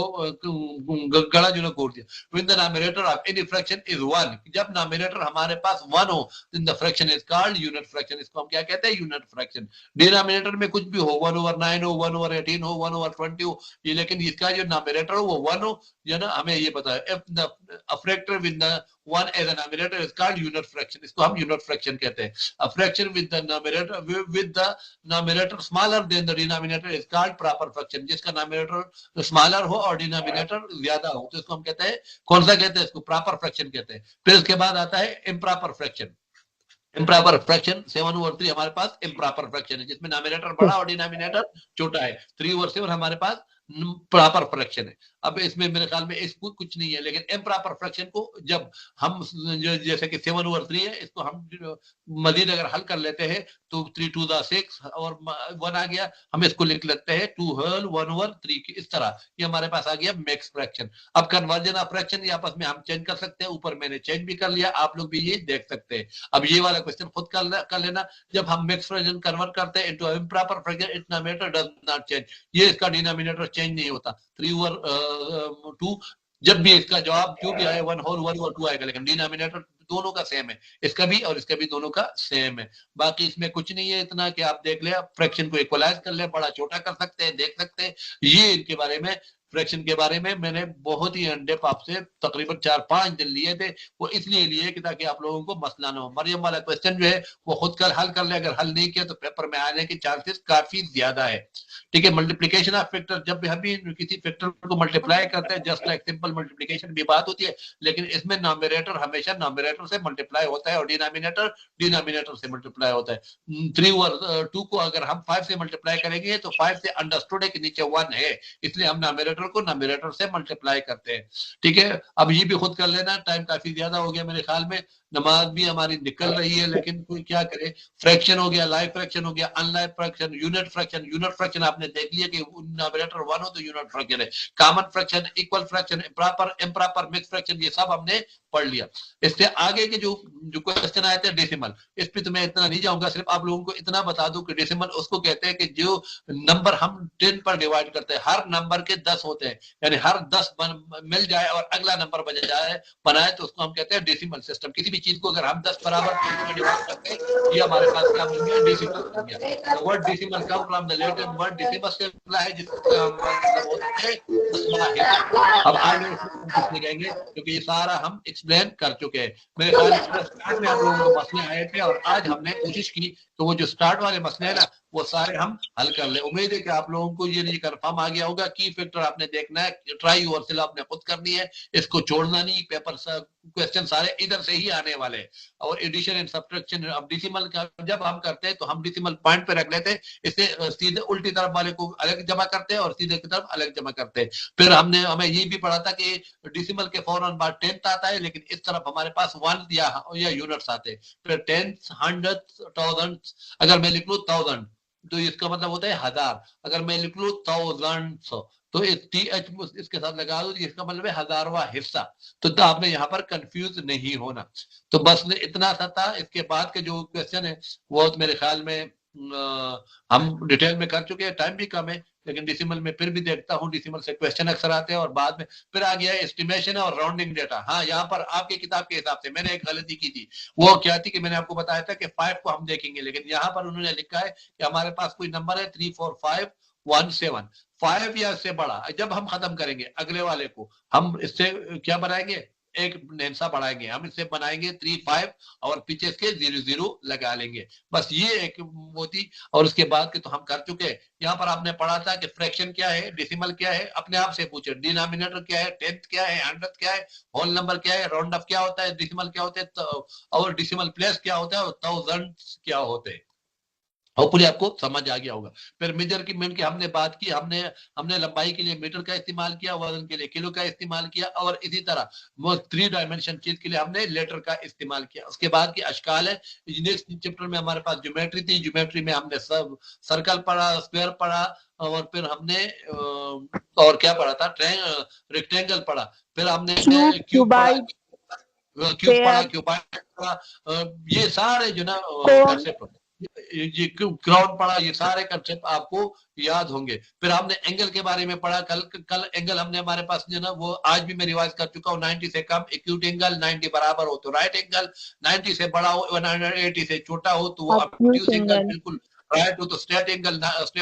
गड़ा जो ना कोड़ दिया। When the nominator of any fraction is 1, जब नॉमिनेटर हमारे पास 1 हो, then the fraction is called unit fraction. इसको हम क्या कहते हैं, यूनिट फ्रैक्शन। डिनोमिनेटर में कुछ भी हो, 1/9 हो, 1/18 हो, 1/20 हो, ये, लेकिन इसका जो नॉमिनेटर हो वो 1 हो, ना हमें ये पता है। If the a fractor with the 1 as a numerator is called unit fraction, इसको हम unit fraction कहते हैं। A fraction with the numerator smaller than the denominator is called proper fraction, जिसका numerator smaller हो और denominator ज्यादा हो तो इसको हम कहते हैं, कौन सा कहते हैं, इसको proper fraction कहते हैं। फिर इसके बाद आता है improper fraction। इम्प्रॉपर फ्रैक्शन 7/3 हमारे पास इम्प्रॉपर फ्रैक्शन है, जिसमें नॉमिनेटर बड़ा और डिनोमिनेटर छोटा है। 3/7 हमारे पास प्रॉपर फ्रैक्शन है। अब इसमें मेरे ख्याल में इसको कुछ नहीं है, लेकिन इम्प्रॉपर फ्रैक्शन को जब हम जैसे कि 7/3 है, इसको हम मजीद अगर हल कर लेते हैं तो 3 2 6 और 1 आ गया, हम इसको लिख लेते हैं 2 होल 1/3 की, इस तरह ये हमारे पास आ गया मिक्स फ्रैक्शन। अब कन्वर्जन ऑफ फ्रैक्शन ये आपस में हम चेंज कर सकते हैं, ऊपर मैंने चेंज भी कर लिया, आप लोग भी ये देख सकते हैं। अब ये वाला क्वेश्चन खुद कर लेना, जब हम मिक्स फ्रैक्शन कन्वर्ट करते हैं into improper fraction, it denominator does not change, ये इसका डिनोमिनेटर चेंज नहीं होता। 3/2 जब भी इसका जवाब जो भी आए 1/2 आएगा, लेकिन डिनोमिनेटर दोनों का सेम है, इसका भी और इसका भी दोनों का सेम है। बाकी इसमें कुछ नहीं है, इतना कि आप देख ले, फ्रैक्शन को इक्वलाइज कर ले, बड़ा छोटा कर सकते हैं, देख सकते हैं। ये इनके बारे में, फ्रैक्शन के बारे में मैंने बहुत ही अनडेप आपसे तकरीबन 4-5 दिन लिए थे। वो इसलिए लिए कि ताकि आप लोगों को मसला ना हो। मरियम वाला क्वेश्चन जो है वो खुद कर हल कर ले, अगर हल नहीं किया तो पेपर में आने के चांसेस काफी ज्यादा है। ठीक है, मल्टीप्लीकेशन ऑफ फैक्टर, जब भी हम किसी फैक्टर को मल्टीप्लाई करते हैं, जस्ट लाइक सिंपल मल्टीप्लीकेशन भी बात होती है, लेकिन इसमें नॉमिनेटर हमेशा नॉमिनेटर से मल्टीप्लाई होता है और डिनोमिनेटर डिनोमिनेटर से मल्टीप्लाई होता है। 3/2 को अगर हम 5 से मल्टीप्लाई करेंगे तो 5 से अंडरस्टूड है कि नीचे 1 है, इसलिए हम नॉमिनेटर को नॉमिनेटर से मल्टीप्लाई करते हैं। ठीक है, अब ये भी खुद कर लेना, टाइम काफी ज्यादा हो गया मेरे ख्याल में, नमाज भी हमारी निकल रही है, लेकिन कोई क्या करे। फ्रैक्शन हो गया, लाइव फ्रैक्शन हो गया, unlike fraction, unit fraction. Unit fraction आपने देख लिया कि नॉमिनेटर 1 हो तो यूनिट फ्रैक्शन है। Common fraction, equal fraction, improper mix fraction, ये सब हमने पढ़ लिया। इससे आगे के जो क्वेश्चन आए थे डेसिमल, इस पे तो मैं इतना नहीं जाऊंगा, सिर्फ आप लोगों को इतना बता दूं कि डेसिमल उसको कहते हैं कि जो नंबर हम 10 पर डिवाइड करते हैं, हर नंबर के 10 होते हैं, यानी हर 10 मिल जाए और अगला नंबर बनाए तो उसको हम कहते हैं डेसिमल सिस्टम। किसी भी चीज को अगर हम 10 बराबर डिवाइड करते हैं, ये हमारे पास क्या बन गया, डेसिमल बन गया। Word decimal come from the Latin word decimus से निकला है, जिसका मतलब होता है 10/10। अब आगे इसमें जाएंगे क्योंकि ये सारा हम एक्सप्लेन कर चुके हैं। मेरे ख्याल में आप लोगों को मसले आए थे और आज हमने कोशिश की तो वो जो स्टार्ट वाले मसले हैं ना वो सारे हम हल कर ले। उम्मीद है कि आप लोगों को ये नहीं कंफर्म आ गया होगा। की फैक्टर आपने देखना है, ट्राई योरसेल्फ आपने खुद करनी है, इसको छोड़ना नहीं। पेपर क्वेश्चन सारे इधर से ही आने वाले हैं। और एडिशन एंड सब्ट्रैक्शन, अब डेसिमल का जब हम करते हैं तो हम डेसिमल पॉइंट पे रख लेते हैं, इससे सीधे उल्टी तरफ वाले को अलग जमा करते हैं और सीधे की तरफ अलग जमा करते हैं। फिर हमें ये भी पढ़ा था कि डेसिमल के फौरन बाद 10th आता है, लेकिन इस तरफ हमारे पास 1 या यूनिट्स आते हैं। फिर 10th, 100th, 1000, अगर मैं लिख लूं 1000 तो इसका मतलब होता है 1000। अगर मैं लिख लूं 1000 तो इसके साथ लगा दो, इसका मतलब है 1000वां हिस्सा। तो आपने यहाँ पर कंफ्यूज नहीं होना। तो बस इतना सा था। इसके बाद के जो क्वेश्चन है वो मेरे ख्याल में हम डिटेल में कर चुके हैं, टाइम भी कम है, लेकिन डेसिमल में फिर भी देखता हूँ डेसिमल से क्वेश्चन अक्सर आते हैं। और बाद में फिर आ गया एस्टिमेशन और राउंडिंग डेटा। हाँ, यहाँ पर आपकी किताब के हिसाब से मैंने एक गलती की थी। वो क्या थी कि मैंने आपको बताया था कि 5 को हम देखेंगे, लेकिन यहाँ पर उन्होंने लिखा है कि हमारे पास कोई नंबर है 3 4 5 1 7, 5 या इससे बड़ा। जब हम खत्म करेंगे अगले वाले को, हम इससे क्या बनाएंगे, एक हिस्सा बढ़ाएंगे, हम इससे बनाएंगे 3-5 और पीछे के 0-0 लगा लेंगे, बस ये एक वो थी। और उसके बाद के तो हम कर चुके। यहाँ पर आपने पढ़ा था कि फ्रैक्शन क्या है, डेसिमल क्या है, अपने आप से पूछे, डिनोमिनेटर क्या है, टेंथ क्या है, हंड्रेड क्या है, होल नंबर क्या है, राउंड ऑफ क्या होता है, डेसिमल क्या होता है, और डेसिमल प्लेस क्या होता है, और थाउजेंड क्या होते हैं। होपफुली आपको समझ आ गया होगा। फिर मेजरमेंट की हमने बात की, हमने लंबाई के लिए मीटर का इस्तेमाल किया, वजन के लिए किलो का इस्तेमाल किया, और इसी तरह वो 3 डायमेंशन चीज के लिए हमने लेटर का इस्तेमाल किया। उसके बाद की अशकाल है। नेक्स्ट चैप्टर में हमारे पास ज्योमेट्री थी, ज्योमेट्री में हमने सब सर्कल पढ़ा, स्क्वायर पढ़ा, और फिर हमने और क्या पढ़ा था, रेक्टेंगल पढ़ा, फिर हमने क्यूब पढ़ा, क्यूबाइड पढ़ा, ये सारे जो ना कंसेप्ट, ये क्राउन पढ़ा, ये सारे कंसेप्ट आपको याद होंगे। फिर हमने एंगल के बारे में पढ़ा, कल एंगल हमने हमारे पास जो ना वो आज भी मैं रिवाइज कर चुका हूँ। 90 से कम एक्यूट एंगल, 90 बराबर हो तो राइट एंगल, 90 से बड़ा हो, 180 से छोटा हो तो वो ऑब्ट्यूज एंगल, बिल्कुल राइट हो तो स्ट्रेट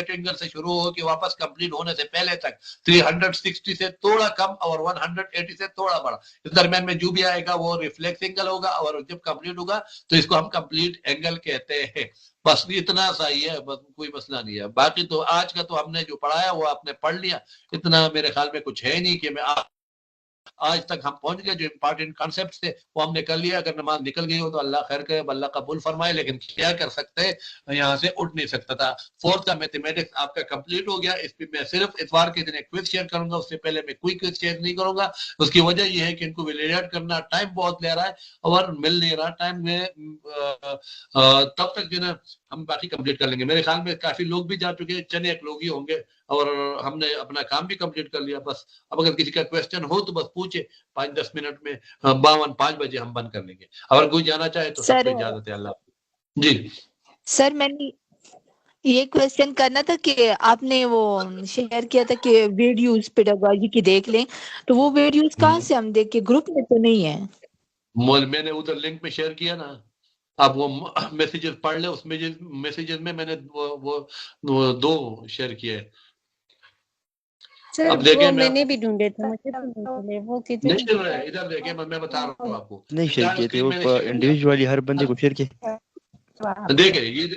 एंगल से शुरू हो कि वापस कंप्लीट होने से पहले तक 360 से थोड़ा कम और 180 से थोड़ा बड़ा, इस दरमियान में जो भी आएगा वो रिफ्लेक्स एंगल होगा, और जब कंप्लीट होगा तो इसको हम कंप्लीट एंगल कहते हैं। बस इतना सा ही है, बस कोई मसला नहीं है। बाकी तो आज का तो हमने जो पढ़ाया वो आपने पढ़ लिया, इतना मेरे ख्याल में कुछ है नहीं कि मैं आज तक हम पहुंच गए। जो इंपॉर्टेंट कॉन्सेप्ट्स थे वो हमने कर लिया। अगर नमाज निकल गई हो तो अल्लाह खैर करे, अल्लाह कबूल फरमाए, लेकिन क्या कर सकते हैं, यहाँ से उठ नहीं सकता था। फोर्थ का मैथमेटिक्स आपका कंप्लीट हो गया। इस पे मैं सिर्फ इतवार के दिन एक क्विज शेयर करूंगा, उससे पहले मैं कोई क्विज शेयर नहीं करूंगा। उसकी वजह यह है कि इनको वैलिडेट करना टाइम बहुत ले रहा है और मिल नहीं रहा टाइम में, तब तक जो ना हम बाकी कंप्लीट कर लेंगे। मेरे ख्याल में काफी लोग भी जा चुके हैं, चंद एक लोग ही होंगे, और हमने अपना काम भी कंप्लीट कर लिया। बस अब अगर किसी का क्वेश्चन हो तो बस पूछे, 5-10 मिनट में 5 बजे हम बंद कर लेंगे। अगर कोई जाना चाहे तो सबको इजाजत है। अल्लाह जी। सर मैंने ये क्वेश्चन करना था कि आपने वो शेयर किया था कि वीडियोस पेडागोजी की देख लें, तो वो वीडियोस कहाँ से हम देख के, ग्रुप में तो नहीं है? मैंने उधर लिंक में शेयर किया ना, आप वो मैसेजेस पढ़ ले, उस मैसेजेस में मैंने वो 2 शेयर किए हैं। सर अब देखें, वो मैंने भी ढूंढे थे, मुझे तो नहीं मिले। वो किधर नहीं मिल रहा है, इधर देखें, मैं बता रहा हूँ आपको। नहीं शेयर किए थे वो इंडिविजुअली, हर बंदे को शेयर किए। देखें ये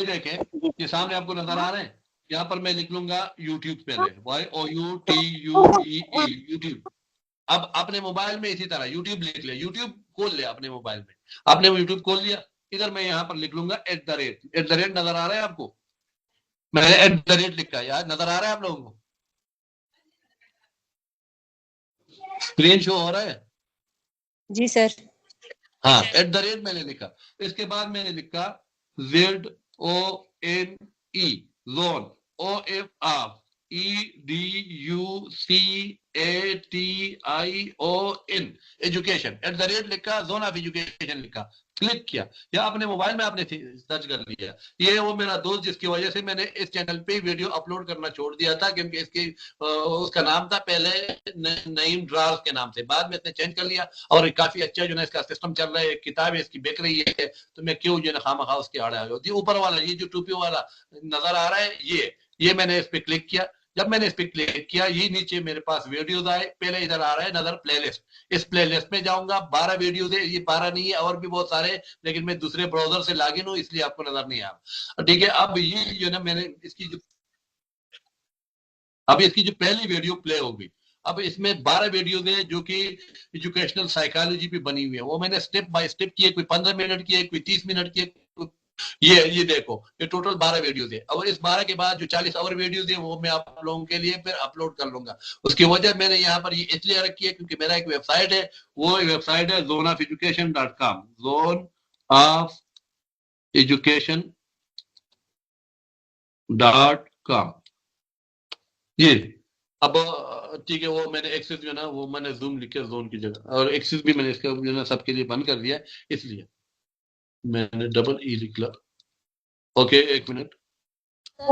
देखें, ये सामने आपको नजर आ रहे हैं। यहाँ पर मैं लिख लूंगा यूट्यूब, पहले YOUTUBE यूट्यूब। अब अपने मोबाइल में इसी तरह यूट्यूब लिख ले, यूट्यूब खोल ले अपने मोबाइल में। आपने वो यूट्यूब खोल लिया, इधर मैं यहाँ पर लिख लूंगा @ नजर आ रहा है आपको? मैंने @ लिखा है यार, नजर आ रहा है आप लोगों को? स्क्रीन शो हो रहा है? जी सर। हाँ, @ मैंने लिखा। इसके बाद मैंने लिखा ZONE, जोन, EDUCATION, एजुकेशन, @ लिखा, जोन ऑफ एजुकेशन लिखा, क्लिक किया, या अपने मोबाइल में आपने सर्च कर लिया। ये वो मेरा दोस्त जिसकी वजह से मैंने इस चैनल पे वीडियो अपलोड करना छोड़ दिया था, क्योंकि इसके उसका नाम था पहले नईम ड्रार्स के नाम से, बाद में इसने चेंज कर लिया, और काफी अच्छा जो है इसका सिस्टम चल रहा है, एक किताब है इसकी बिक रही है, तो मैं क्यों जो है खामखा उसके आड़े आ गया। ऊपर वाला ये जो टोपी वाला नजर आ रहा है, ये मैंने इस पे क्लिक किया। जब मैंने इस पे क्लिक किया, ये नीचे मेरे पास वीडियोस आए। पहले इधर आ रहा है नजर प्लेलिस्ट, इस प्लेलिस्ट में जाऊंगा, 12 वीडियोस है, ये 12 नहीं है और भी बहुत सारे, लेकिन मैं दूसरे ब्राउजर से लॉगिन हूं इसलिए आपको नजर नहीं आ रहा। ठीक है, अब ये जो ना मैंने इसकी जो पहली वीडियो प्ले होगी, अब इसमें 12 वीडियोस है जो कि एजुकेशनल साइकोलॉजी पे बनी हुई है। वो मैंने स्टेप बाय स्टेप किए, कोई 15 मिनट की है, कोई 30 मिनट की है। ये देखो, ये टोटल 12 वीडियोस है। और इस 12 के बाद जो 40 और वीडियोस है वो मैं आप लोगों के लिए फिर अपलोड कर लूंगा। उसकी वजह मैंने यहाँ पर ये इसलिए रखी है क्योंकि मेरा एक वेबसाइट है, वो वेबसाइट है zoneofeducation.com, zoneofeducation.com। ये अब ठीक है, वो मैंने एक्सेस जो है ना वो मैंने जूम लिखे जोन की जगह, और एक्सेस भी मैंने इसका जो है ना सबके लिए बंद कर दिया है, इसलिए मैंने डबल लिख ला। ओके, एक मिनट,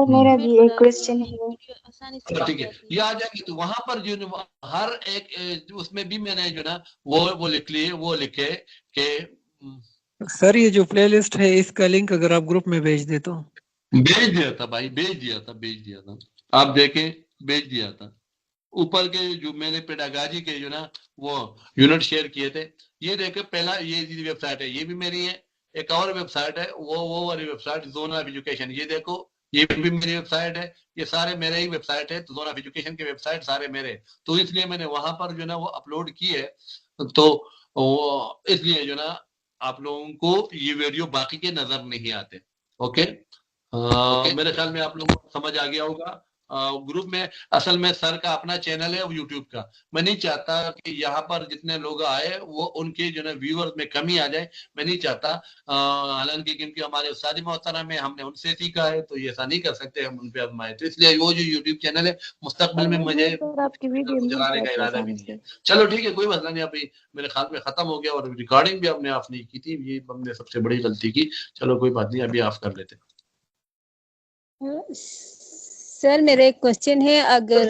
मेरा भी एक क्वेश्चन है। ठीक है, ये आ जाएगी तो वहां पर जो हर एक उसमें भी मैंने जो ना वो लिख लिए, वो लिखे कि सर ये जो प्लेलिस्ट है इसका लिंक अगर आप ग्रुप में भेज दे तो। भेज दिया था भाई, भेज दिया था, आप देखें, भेज दिया था। ऊपर के जो मैंने पेडागाजी के जो ना वो यूनिट शेयर किए थे, ये देखो पहला ये वेबसाइट है, ये भी मेरी है। एक और वेबसाइट है वो वाली वेबसाइट जोन ऑफ एजुकेशन, ये देखो ये भी मेरी वेबसाइट है, ये सारे मेरे ही वेबसाइट है। तो जोन ऑफ एजुकेशन के वेबसाइट सारे मेरे, तो इसलिए मैंने वहां पर जो ना वो अपलोड की है। तो इसलिए जो ना आप लोगों को ये वीडियो बाकी के नजर नहीं आते। ओके, मेरे ख्याल में आप लोगों को समझ आ गया होगा। ग्रुप में असल में सर का अपना चैनल है यूट्यूब का, मैं नहीं चाहता कि यहाँ पर जितने लोग आए वो उनके जो है व्यूअर्स में कमी आ जाए, मैं नहीं चाहता। हालांकि क्योंकि हमारे उस्ताद मोहतरम में हमने उनसे सीखा है, तो ये ऐसा नहीं कर सकते हम उन पे आजमाए। तो इसलिए वो जो यूट्यूब चैनल है मुस्तकबिल में मुझे आपकी वीडियो चलाने का इरादा भी नहीं है। चलो ठीक है, कोई मसला नहीं। अभी मेरे ख्याल में खत्म हो गया, और रिकॉर्डिंग भी हमने ऑफ नहीं की थी, ये हमने सबसे बड़ी गलती की। चलो कोई बात नहीं, अभी ऑफ कर लेते। सर मेरा एक क्वेश्चन है, अगर